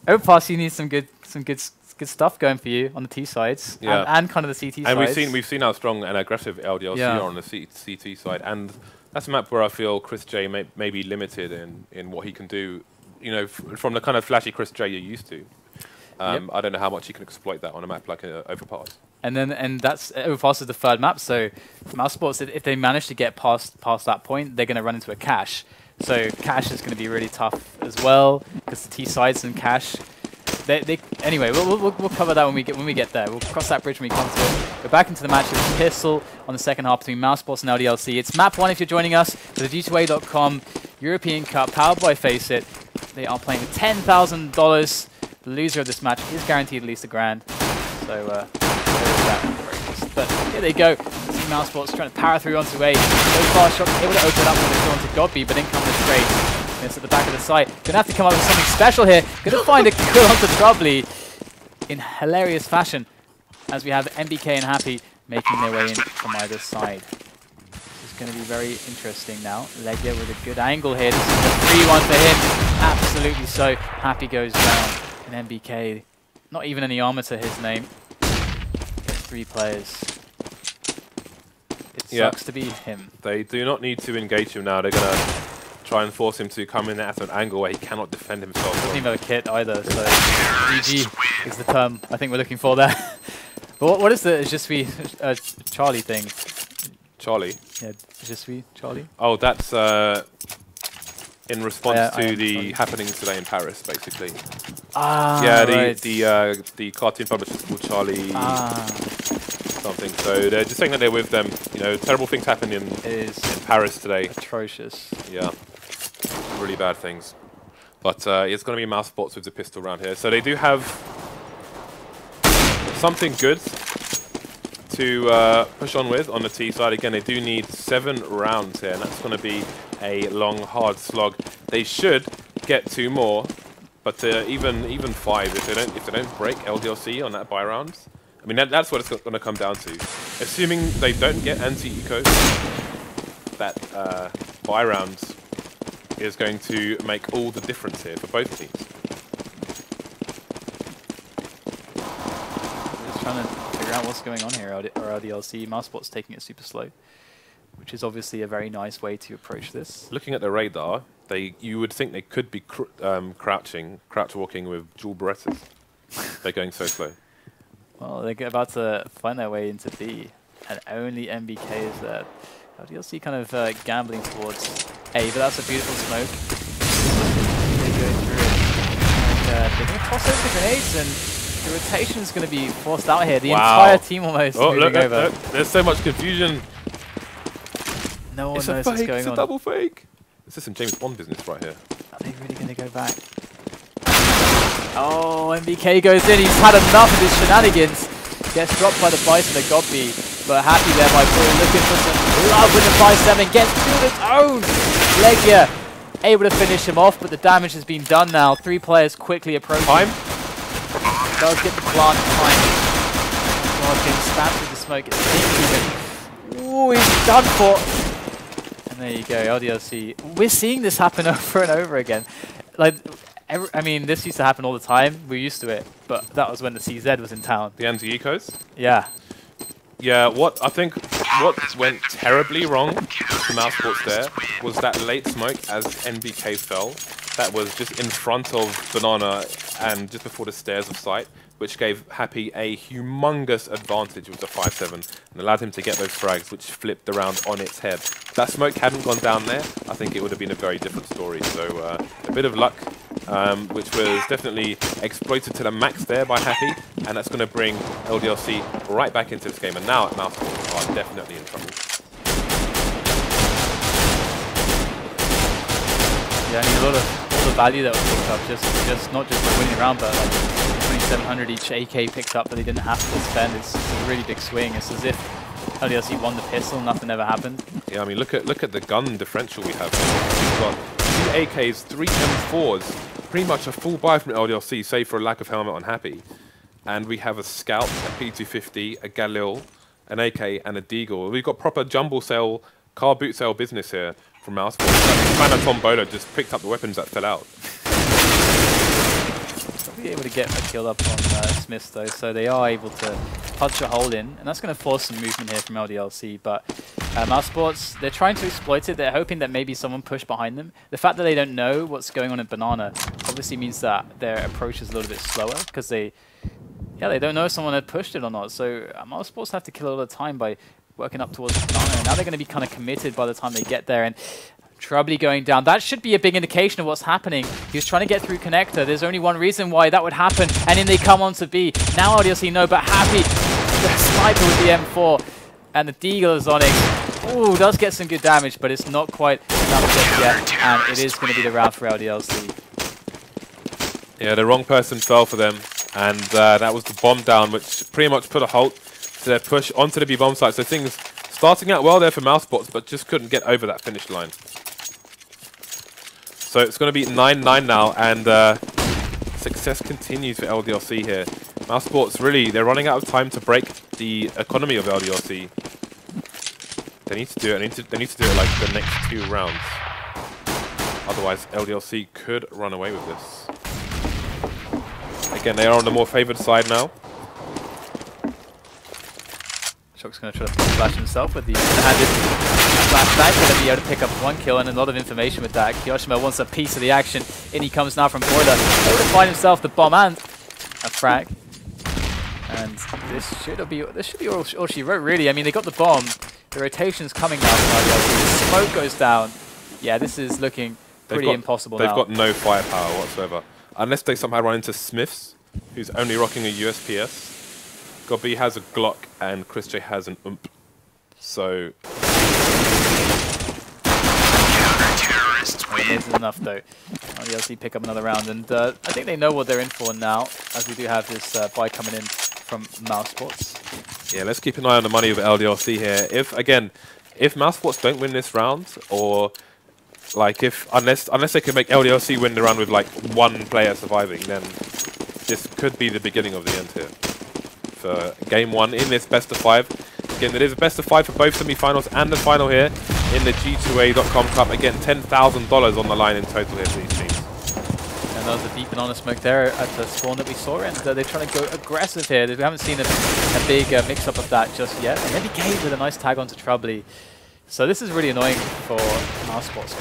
Overpass, you need some good stuff going for you on the T sides, and kind of the CT sides. And we've seen how strong and aggressive LDLC are on the CT side, and that's a map where I feel chrisJ may be limited in what he can do. You know, from the kind of flashy chrisJ you're used to. I don't know how much you can exploit that on a map like Overpass. And that's Overpass is the third map. So Mousesports, if they manage to get past that point, they're going to run into a cache. So cache is going to be really tough as well, because the T sides and cache. Anyway, we'll cover that when we get there. We'll cross that bridge when we come to it. We're back into the match with Pistol on the second half between Mousesports and LDLC. It's map 1 if you're joining us for the G2A.com European Cup powered by FACEIT. They are playing with $10,000. The loser of this match is guaranteed at least $1,000. So there is that. But here they go. See Mousesports trying to power through onto A. So far, shox able to open it up when they go onto Godby, but in comes the straight. It's at the back of the site. Gonna have to come up with something special here. Gonna find a kill onto Troubley in hilarious fashion, as we have NBK and Happy making their way in from either side. This is gonna be very interesting now. LEGIJA with a good angle here. This is a 3-1 for him. Absolutely so. Happy goes down. And NBK, not even any armor to his name. 3 players. It sucks to be him. They do not need to engage him now. They're gonna try and force him to come in at an angle where he cannot defend himself. Doesn't even have a kit either, so GG is the term I think we're looking for there. But what is the Je suis Charlie thing? Charlie? Yeah, Je suis Charlie. Oh, that's in response to the happenings today in Paris, basically. Ah, yeah, right. the cartoon publisher is called Charlie something. So they're just saying that they're with them. You know, terrible things happen in Paris today. Atrocious. Yeah, really bad things. But it's going to be Mousesports with the pistol round here. So they do have something good to push on with on the T side. Again, they do need 7 rounds here, and that's going to be a long, hard slog. They should get 2 more, but even 5 if they don't break LDLC on that buy round. I mean, that's what it's going to come down to. Assuming they don't get anti-eco, that buy round is going to make all the difference here for both teams. Just trying to figure out what's going on here. Or LDLC, Mousesports taking it super slow, which is obviously a very nice way to approach this. Looking at the radar, you would think they could be crouch walking with dual Berettas. They're going so slow. Well, they're about to find their way into B, and only NBK is there. LDLC kind of gambling towards A, but that's a beautiful smoke. They go through it. And, they're going to toss over the grenades, and the rotation is going to be forced out here. The entire team almost moving over. Look, there's so much confusion. No one knows what's going on. It's a double fake. This is some James Bond business right here. Are they really going to go back? Oh, NBK goes in. He's had enough of his shenanigans. Gets dropped by the Bison that got B. But happy there by Paul, looking for some love with the 5-7. Gets to his own. LEGIJA able to finish him off, but the damage has been done now. 3 players quickly approaching. Time. Does get the plant time. Getting stabbed through the smoke. It's even. Ooh, he's done for. And there you go, LDLC. We're seeing this happen over and over again. Like, I mean, this used to happen all the time. We're used to it, but that was when the CZ was in town. The anti-ecos? Yeah. Yeah, what went terribly wrong for Mousesports there was that late smoke as NBK fell. That was just in front of Banana and just before the stairs of sight, which gave Happy a humongous advantage with the 5-7 and allowed him to get those frags, which flipped around on its head. If that smoke hadn't gone down there, I think it would have been a very different story. So a bit of luck, which was definitely exploited to the max there by Happy, and that's going to bring LDLC right back into this game. And now Mousesports are definitely in trouble. Yeah, I mean, all the value that was picked up, just not just by winning the round, but like 2,700 each AK picked up that they didn't have to spend. It's a really big swing. It's as if LDLC won the pistol, nothing ever happened. Yeah, I mean, look at the gun differential we have. We've got 2 AKs, 3 M4s, pretty much a full buy from LDLC, save for a lack of helmet on Happy. And we have a Scout, a P250, a Galil, an AK, and a Deagle. We've got proper jumble sale, car boot sale business here from Mousesports. Fan of Tom Bowler just picked up the weapons that fell out. Be able to get a kill up on SmithZz though, so they are able to punch a hole in, and that's going to force some movement here from LDLC. But Mousesports, they're trying to exploit it. They're hoping that maybe someone pushed behind them. The fact that they don't know what's going on in Banana obviously means that their approach is a little bit slower, because they don't know if someone had pushed it or not. So Mousesports have to kill a lot of time by working up towards Banana, and now they're going to be kind of committed by the time they get there. And Troubley going down. That should be a big indication of what's happening. He was trying to get through connector. There's only one reason why that would happen, and then they come on to B. Now LDLC no, but Happy, the sniper with the M4, and the Deagle is zonixx. Ooh, does get some good damage, but it's not quite enough just yet, and it is going to be the round for LDLC. Yeah, the wrong person fell for them, and that was the bomb down, which pretty much put a halt to their push onto the B bomb site. So things starting out well there for Mousesports, but just couldn't get over that finish line. So it's going to be 9-9 now, and success continues for LDLC here. Mousesports, really, they're running out of time to break the economy of LDLC. They need to do it. They need to do it like the next 2 rounds. Otherwise, LDLC could run away with this. Again, they are on the more favoured side now. shox going to try to flash himself with the handed flashback. Going to be able to pick up 1 kill and a lot of information with that. kioShiMa wants a piece of the action. In he comes now from Köhler. Able to find himself the bomb and a frag. And this should be all she wrote, really. I mean, they got the bomb. The rotation's coming now from LDLC. The smoke goes down. Yeah, this is looking pretty impossible now. They've got no firepower whatsoever. Unless they somehow run into SmithZz, who's only rocking a USPS. Gobby has a Glock and chrisJ has an UMP. So... It isn't enough though. LDLC pick up another round, and I think they know what they're in for now, as we do have this buy coming in from Mousesports. Yeah, let's keep an eye on the money of LDLC here. If Mousesports don't win this round, or like unless they can make LDLC win the round with like 1 player surviving, then this could be the beginning of the end here for game 1 in this best of 5. Again, it is a best of 5 for both semi-finals and the final here in the G2A.com Cup. Again, $10,000 on the line in total here for these teams. And that was a deep banana smoke there at the spawn that we saw, and they're trying to go aggressive here. We haven't seen a big mix-up of that just yet. And NBK with a nice tag onto Troubley. So this is really annoying for Mousesports,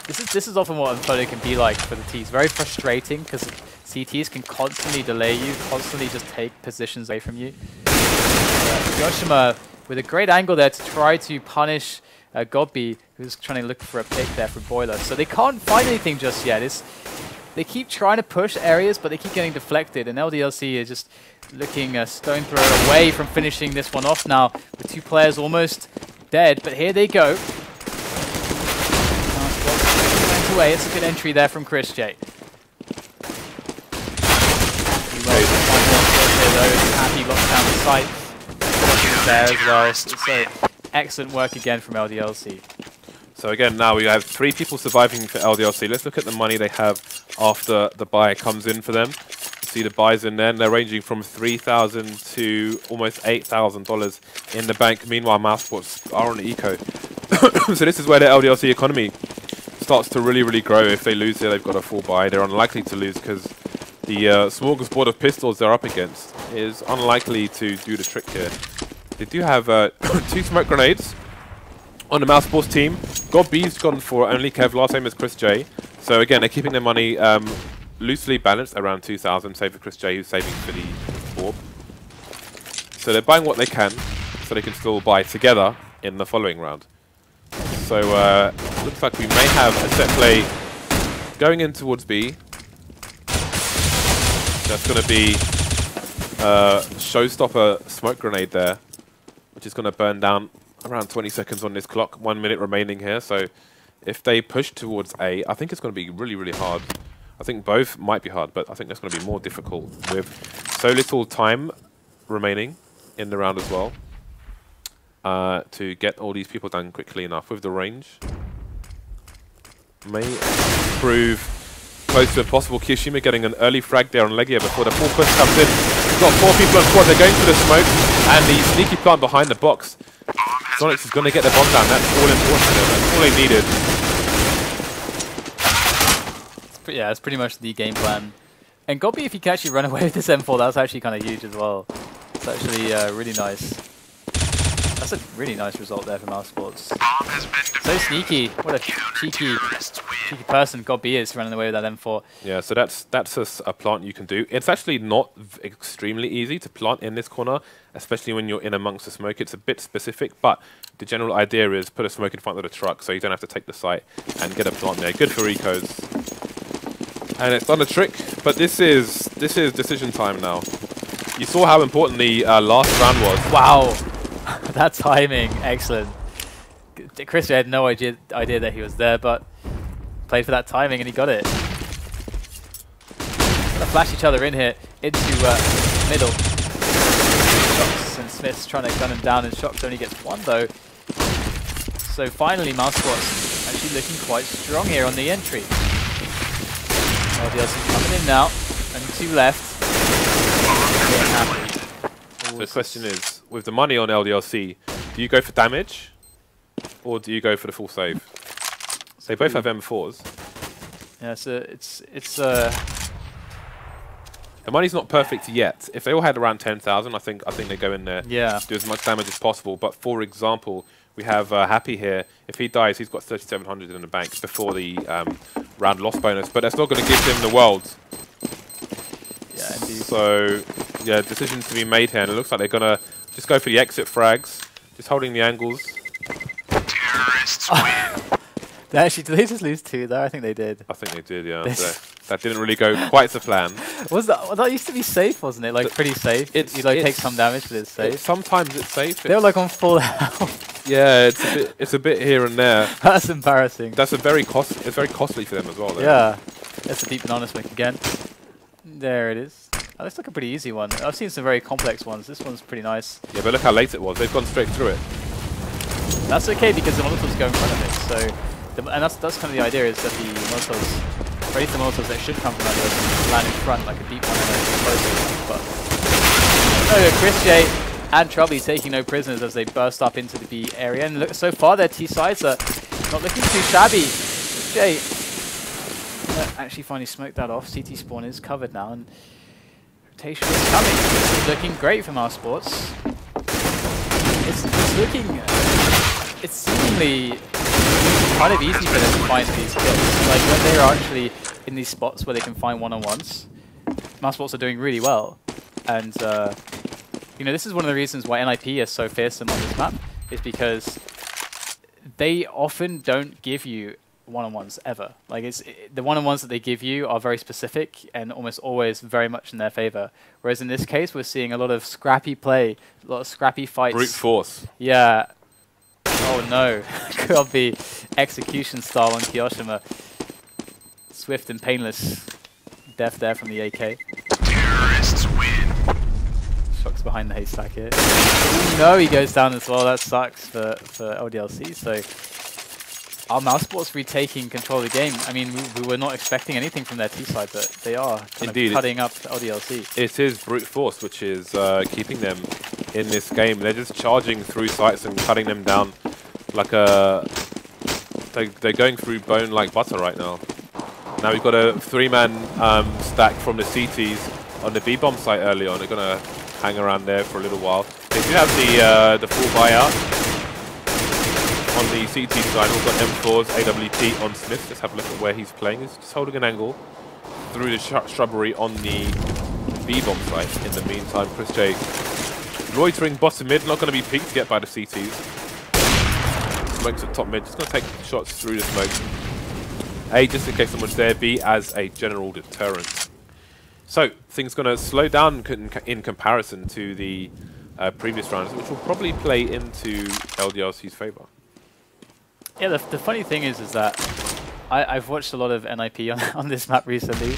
because this is often what Unfolded can be like for the Ts. Very frustrating, because CTs can constantly delay you, constantly just take positions away from you. kioShiMa with a great angle there to try to punish Gobby, who's trying to look for a pick there for Boiler. So they can't find anything just yet. They keep trying to push areas, but they keep getting deflected. And LDLC is just looking a stone throw away from finishing this one off now, with 2 players almost dead. But here they go. Away. It's a good entry there from chrisJ. Happy locks down the site. There as well. So excellent work again from LDLC. So again, now we have 3 people surviving for LDLC. Let's look at the money they have after the buy comes in for them. See the buys in there, and they're ranging from $3,000 to almost $8,000 in the bank. Meanwhile, Mousesports are on the eco. So this is where the LDLC economy starts to really grow. If they lose here, they've got a full buy. They're unlikely to lose because the smorgasbord of pistols they're up against is unlikely to do the trick here. They do have 2 smoke grenades on the Mousesports team. B's gone for only Kevlar, same as chrisJ. So again, they're keeping their money loosely balanced around 2,000, save for chrisJ, who's saving for the orb. So they're buying what they can, so they can still buy together in the following round. So looks like we may have a set play going in towards B. That's going to be showstopper smoke grenade there, which is going to burn down around 20 seconds on this clock. 1 minute remaining here. So if they push towards A, I think it's going to be really hard. I think both might be hard, but I think that's going to be more difficult with so little time remaining in the round as well. To get all these people done quickly enough with the range. May prove close to impossible. kioShiMa getting an early frag there on LEGIJA before the full push comes in. We've got 4 people on squad. They're going for the smoke, and the sneaky plant behind the box. zonixx is going to get the bomb down. That's all important. That's all they needed. Yeah, it's pretty much the game plan. And Gobby, if he can actually run away with this M4, that's actually kind of huge as well. It's actually really nice. That's a really nice result there for Mousesports. So sneaky. What a cheeky person Gobby is running away with that M4. Yeah, so that's a plant you can do. It's actually not extremely easy to plant in this corner, especially when you're in amongst the smoke. It's a bit specific, but the general idea is put a smoke in front of the truck so you don't have to take the site and get a plant there. Good for ecos. And it's done the trick, but this is decision time now. You saw how important the last round was. Wow. That timing, excellent. chrisJ had no idea that he was there, but played for that timing and he got it. Gonna flash each other in here into middle. shox and SmithZz trying to gun him down, and shox only gets 1 though. So finally, Mousesports actually looking quite strong here on the entry. LDLC coming in now, and 2 left. So the question is, with the money on LDLC, do you go for damage, or do you go for the full save? They both have M4s. Yeah, so it's the money's not perfect yet. If they all had around 10,000, I think they go in there, yeah, do as much damage as possible. But for example, we have Happy here. If he dies, he's got 3,700 in the bank before the round loss bonus. But that's not going to give him the world. Yeah, indeed. So yeah, decisions to be made here, and it looks like they're gonna just go for the exit frags, just holding the angles. Terrorists win. Did they just lose 2 there? I think they did. I think they did, yeah. So that didn't really go quite to plan. That used to be safe, wasn't it? Like pretty safe. You like take some damage, but it's safe. Sometimes it's safe. They were like on full health. Yeah, it's a bit here and there. That's embarrassing. That's it's very costly for them as well. Though. Yeah, that's a deep banana smoke again. There it is. Oh, looks like a pretty easy one. I've seen some very complex ones. This one's pretty nice. Yeah, but look how late it was. They've gone straight through it. That's okay because the Molotovs go in front of it. So, and that's kind of the idea, is that the Molotovs, raise the Molotovs that should come from that land in front, like a deep one and a explosive. But no, chrisJ and Troubley taking no prisoners as they burst up into the B area. And look, so far their T sides are not looking too shabby. chrisJ actually finally smoked that off. CT spawn is covered now, and rotation is coming. This is looking great for Mousesports. It's looking, it's seemingly kind of easy for them to find these kills. Like when they're actually in these spots where they can find one-on-ones, Mousesports are doing really well. And you know, this is one of the reasons why NIP is so fearsome on this map, is because they often don't give you one-on-ones ever. Like the one-on-ones that they give you are very specific and almost always very much in their favor. Whereas in this case, we're seeing a lot of scrappy play, a lot of scrappy fights. Brute force. Yeah. Oh no. Could be execution style on kioShiMa. Swift and painless death there from the AK. Terrorists win. shox behind the haystack here. No, he goes down as well. That sucks for LDLC. So our Mousesports retaking control of the game. I mean, we were not expecting anything from their T side, but they are kind of cutting up LDLC. It is brute force, which is keeping them in this game. They're just charging through sites and cutting them down like a... They're going through bone like butter right now. Now we've got a 3-man stack from the CTs on the B-bomb site early on. They're going to hang around there for a little while. They do have the full buyout on the CT side. We've got M4's AWP on SmithZz. Let's have a look at where he's playing. He's just holding an angle through the shrubbery on the B-bomb site. In the meantime, chrisJ loitering bottom mid. Not going to be peeked yet by the CTs. Smokes at top mid. Just going to take shots through the smoke. A, just in case someone's there. B, as a general deterrent. So, things going to slow down in comparison to the previous rounds, which will probably play into LDLC's favour. Yeah, the funny thing is that I've watched a lot of NIP on this map recently,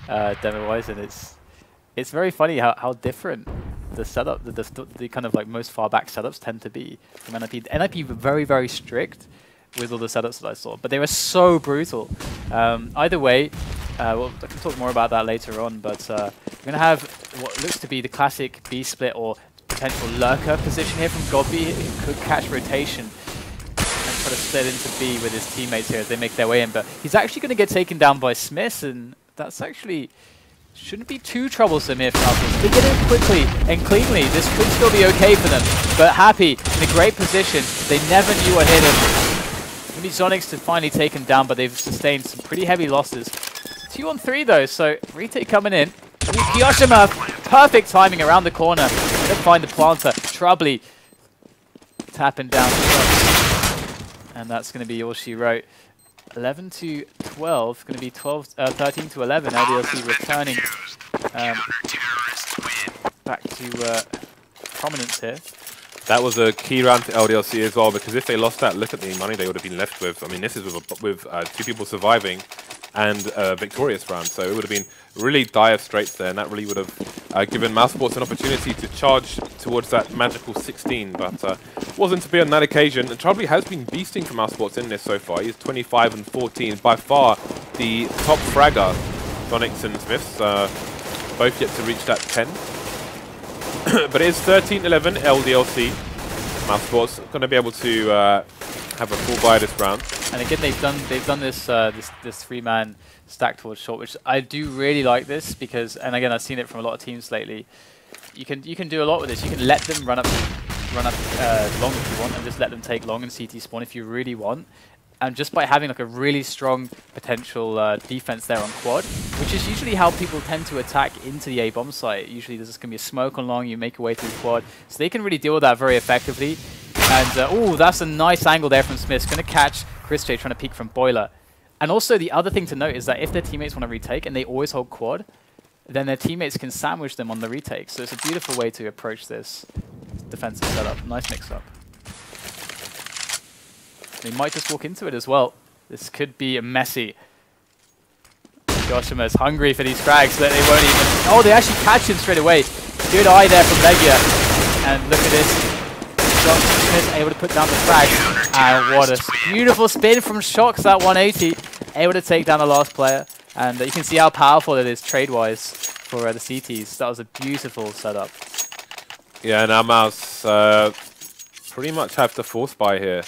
demo-wise, and it's very funny how different the setup, the kind of like most far back setups tend to be from NIP. NIP were very, very strict with all the setups that I saw, but they were so brutal. Either way, well, I can talk more about that later on, but we're going to have what looks to be the classic B split or potential lurker position here from Godby, who could catch rotation and try to split into B with his teammates here as they make their way in. But he's actually going to get taken down by SmithZz, and that's actually shouldn't be too troublesome here for Mousesports. They get in quickly and cleanly. This could still be okay for them, but Happy in a great position. They never knew what hit him. We need zonixx to finally take him down, but they've sustained some pretty heavy losses. 2-on-3 though, so retake coming in. kioShiMa, perfect timing around the corner. Gonna find the planter. Troubley tapping down. And that's going to be all she wrote. 11 to 12, going to be 13 to 11. LDLC returning back to prominence here. That was a key round to LDLC as well, because if they lost that, look at the money they would have been left with. I mean, this is with 2 people surviving and a victorious round, so it would have been really dire straits there, and that really would have given Mousesports an opportunity to charge towards that magical 16, but wasn't to be on that occasion. And Troubley has been beasting for Mousesports in this so far. He's 25 and 14, by far the top fragger. zonixx and SmithZz both yet to reach that 10. But it is 13-11 LDLC. Mousesports going to be able to have a full buy this round. And again, they've done this this 3-man stack towards short, which I do really like this because, and again, I've seen it from a lot of teams lately. You can do a lot with this. You can let them run up long if you want, and just let them take long and CT spawn if you really want. And just by having like a really strong potential defense there on quad, which is usually how people tend to attack into the A bomb site. Usually there's just gonna be a smoke on long, you make your way through quad, so they can really deal with that very effectively. And oh, that's a nice angle there from SmithZz. Gonna catch chrisJ trying to peek from boiler. And also the other thing to note is that if their teammates want to retake and they always hold quad, then their teammates can sandwich them on the retake. So it's a beautiful way to approach this defensive setup. Nice mix-up. They might just walk into it as well. This could be a messy. kioShiMa is hungry for these frags, but they won't even... Oh, they actually catch him straight away. Good eye there from LEGIJA. And look at this. SmithZz able to put down the frag. And what a beautiful spin from shox, that 180. Able to take down the last player. And you can see how powerful it is trade-wise for the CTs. That was a beautiful setup. Yeah, now Mouse pretty much have to force buy here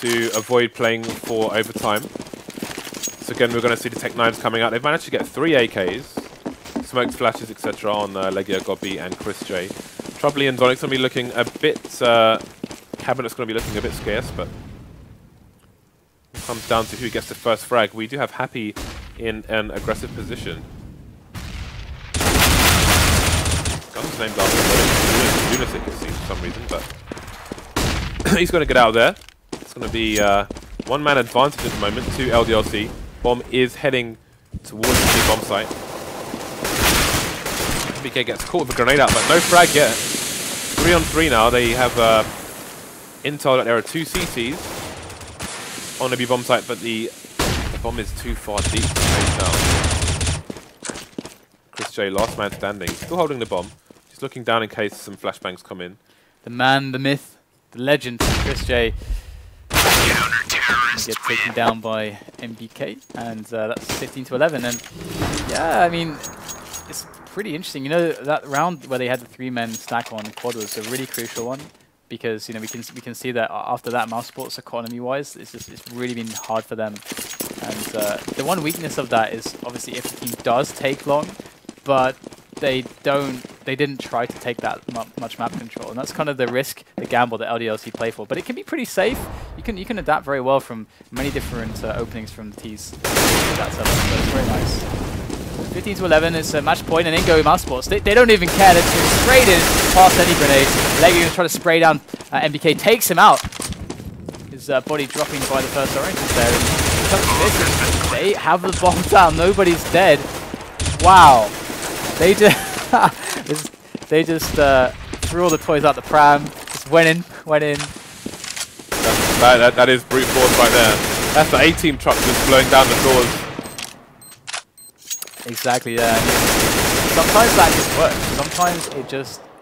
to avoid playing for overtime. So again, we're going to see the Tech 9s coming out. They've managed to get 3 AKs, smoked flashes, etc. on LEGIJA, Gobby, and chrisJ. Troubley and zonixx going to be looking a bit... Cabinet's going to be looking a bit scarce, but it comes down to who gets the first frag. We do have Happy in an aggressive position. Gun's named after Lunatic, it seems, for some reason, but he's going to get out of there. It's going to be one-man advantage at the moment to LDLC. Bomb is heading towards the bomb site. NBK gets caught with a grenade out, but no frag yet. 3 on 3 now. They have intel that there are 2 CTs on the bomb site, but the bomb is too far deep to take down. chrisJ, last man standing, still holding the bomb. Just looking down in case some flashbangs come in. The man, the myth, the legend, chrisJ. Get taken down by NBK, and that's 15-11. And yeah, I mean, it's pretty interesting. You know, that round where they had the 3-men stack on quad was a really crucial one, because you know we can see that after that, Mousesports economy-wise, it's really been hard for them. And the one weakness of that is obviously if the team does take long, but they didn't try to take that much map control, and that's kind of the risk, the gamble that LDLC play for. But it can be pretty safe. You can adapt very well from many different openings from the T's. That's so it's very nice. 15-11 is a match point, and in go Mousesports. They don't even care. They're just straight in past any grenades. LEGIJA going to try to spray down. NBK takes him out. His body dropping by the first orange there. And they have the bomb down. Nobody's dead. Wow. They just threw all the toys out the pram. Just went in. That is brute force right there. That's the A-team truck just blowing down the doors. Exactly. Yeah. Sometimes that just works. Sometimes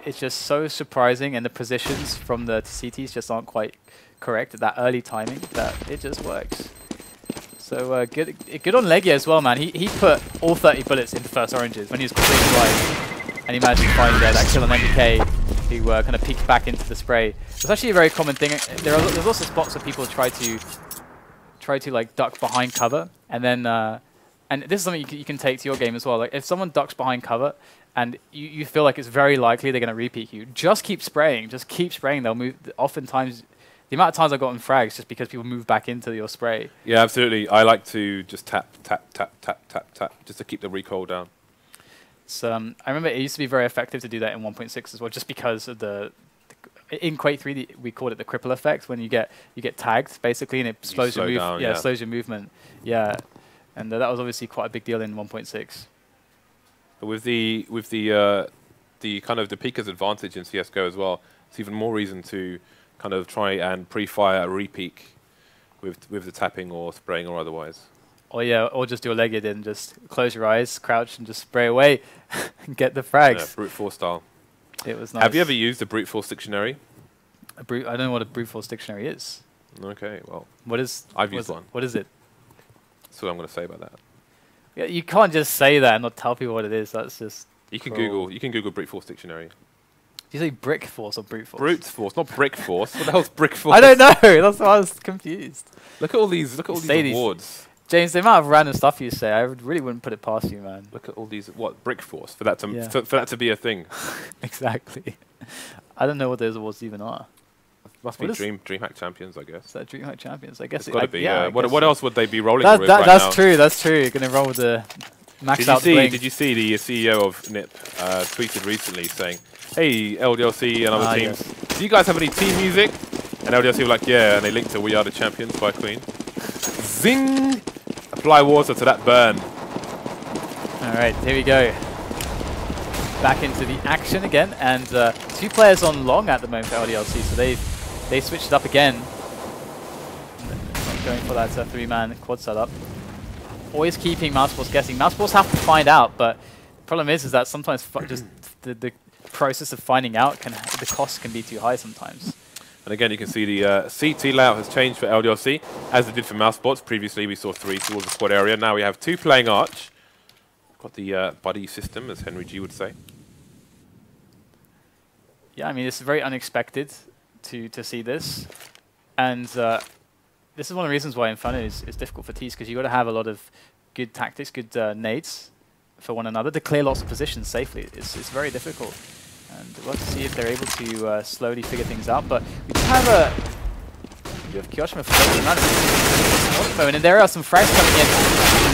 it's just so surprising, and the positions from the CTs just aren't quite correct at that early timing that it just works. So good on LEGIJA as well, man. He put all 30 bullets into first oranges when he was completely right, and he managed to find that kill on NBK, who kind of peeked back into the spray. It's actually a very common thing. There's also spots where people try to like duck behind cover, and then and this is something you can take to your game as well. Like if someone ducks behind cover, and you feel like it's very likely they're going to re-peek you, just keep spraying. Just keep spraying. They'll move. Oftentimes, the amount of times I've gotten frags just because people move back into your spray. Yeah, absolutely. I like to just tap, just to keep the recoil down. So I remember it used to be very effective to do that in 1.6 as well, just because of in Quake 3 we called it the cripple effect, when you get tagged basically, and it slows your movement. Yeah, slows your movement. Yeah, and that was obviously quite a big deal in 1.6. But with the kind of the peeker's advantage in CS:GO as well, it's even more reason to kind of try and pre-fire a re-peek with the tapping or spraying or otherwise. Or yeah, or just do a LEGIJA and just close your eyes, crouch, and just spray away and get the frags. Yeah, brute force style. It was nice. Have you ever used a brute force dictionary? I don't know what a brute force dictionary is. Okay, well, I've used one. What is it? That's what I'm going to say about that. Yeah, you can't just say that and not tell people what it is. That's just. You can Google brute force dictionary. Did you say brick force or brute force? Brute force, not brick force. What the hell's brick force? I don't know. That's why I was confused. Look at all these awards. James, the amount of random stuff you say, I really wouldn't put it past you, man. Look at all these. What, brick force? For that to be a thing. Exactly. I don't know what those awards even are. Must be DreamHack champions, I guess. Is that DreamHack champions? I guess it's got to be. Yeah. What else would they be rolling with right now? That's true. That's true. You're gonna roll with the max out. Did you see the CEO of NIP tweeted recently saying, "Hey, LDLC and other teams, do you guys have any team music?" And LDLC were like, "Yeah," and they linked to "We Are the Champions" by Queen. Zing! Apply water to that burn. All right, here we go. Back into the action again, and 2 players on long at the moment for LDLC, so they switched it up again. Going for that 3-man quad setup. Always keeping Mousesports guessing. Mousesports have to find out, but the problem is that sometimes just the process of finding out the cost can be too high sometimes. And again, you can see the CT layout has changed for LDLC, as it did for Mousesports. Previously, we saw 3 towards the squad area. Now we have 2 playing Arch. Got the buddy system, as Henry G would say. Yeah, I mean, it's very unexpected to see this. And this is one of the reasons why Inferno is difficult for teams, because you've got to have a lot of good tactics, good nades for one another to clear lots of positions safely. It's very difficult. And we'll have to see if they're able to slowly figure things out. But we do have kioShiMa floating around at the moment, and there are some frags coming in.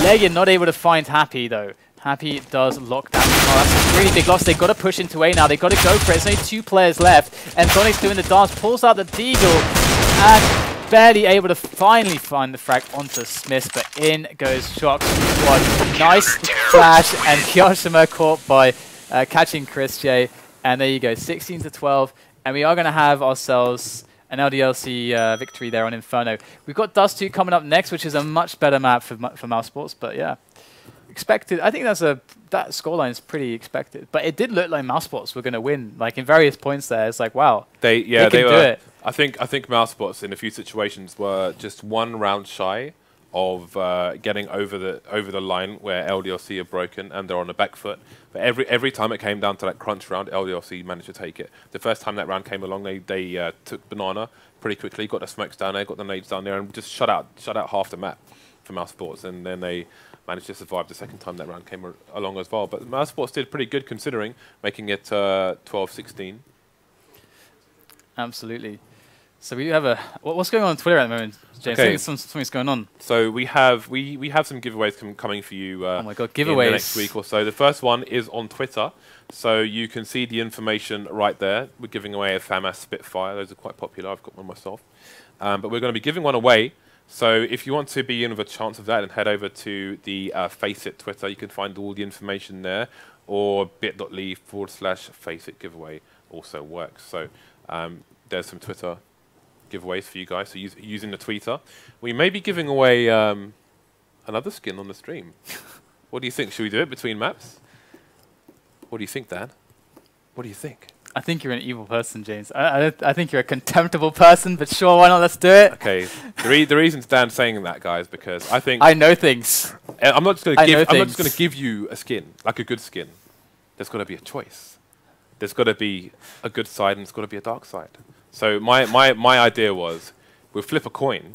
LEGIJA not able to find Happy, though. Happy does lock down. Oh, that's a really big loss. They've got to push into A now. They've got to go for it. There's only 2 players left. And zonixx doing the dance, pulls out the deagle, and barely able to finally find the frag onto SmithZz, but in goes shox. Nice flash, and kioShiMa caught by catching chrisJ. And there you go, 16 to 12. And we are going to have ourselves an LDLC victory there on Inferno. We've got Dust 2 coming up next, which is a much better map for Mousesports, but yeah. Expected. I think that scoreline is pretty expected, but it did look like Mousesports were going to win. Like in various points there, it's like wow. They were. Do it. I think Mousesports in a few situations were just 1 round shy of getting over the line where LDLC are broken and they're on the back foot. But every time it came down to that crunch round, LDLC managed to take it. The first time that round came along, they took banana pretty quickly, got the smokes down there, got the nades down there, and just shut out half the map for Mousesports, and then they managed to survive the second time that round came along as well. But Mousesports did pretty good considering, making it 12-16. Absolutely. So we do have what's going on Twitter at the moment, James? Okay. I think something's going on. So we have some giveaways coming for you. Oh my god, giveaways! In the next week or so. The first one is on Twitter, so you can see the information right there. We're giving away a FAMAS Spitfire. Those are quite popular. I've got one myself, but we're going to be giving one away. So if you want to be in with a chance of that, then head over to the FACEIT Twitter. You can find all the information there, or bit.ly/FACEIT giveaway also works. So there's some Twitter giveaways for you guys. So using the tweeter, we may be giving away another skin on the stream. What do you think? Should we do it between maps? What do you think, Dan? What do you think? I think you're an evil person, James. I think you're a contemptible person, but sure, why not? Let's do it. Okay. The reason Dan's saying that, guys, because I think I know things. I'm not just going to give you a skin, like a good skin. There's got to be a choice. There's got to be a good side and there's got to be a dark side. So my idea was we'll flip a coin,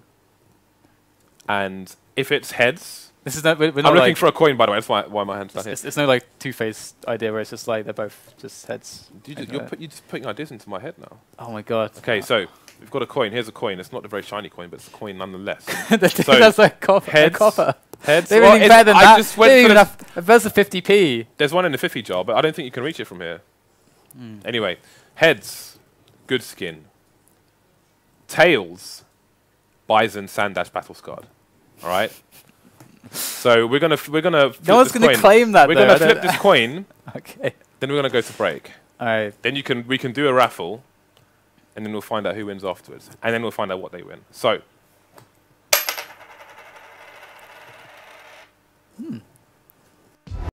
and if it's heads. This is not, we're not I'm looking for a coin, by the way. That's why my hand's down here. It's no like two-faced idea where it's just like they're both just heads. You're just putting ideas into my head now. Oh my god. Okay, so we've got a coin. Here's a coin. It's not a very shiny coin, but it's a coin nonetheless. So that's like copper. Heads. They're even better than that. Just went for that's a 50p. There's one in the 50 jar, but I don't think you can reach it from here. Anyway, heads, good skin. Tails, Bison Sandash Battle Scarred. All right. So we're gonna flip no one's gonna claim that. We're gonna flip this coin. Okay. Then we're gonna go to break. All right. Then we can do a raffle, and then we'll find out who wins afterwards, and then we'll find out what they win. So.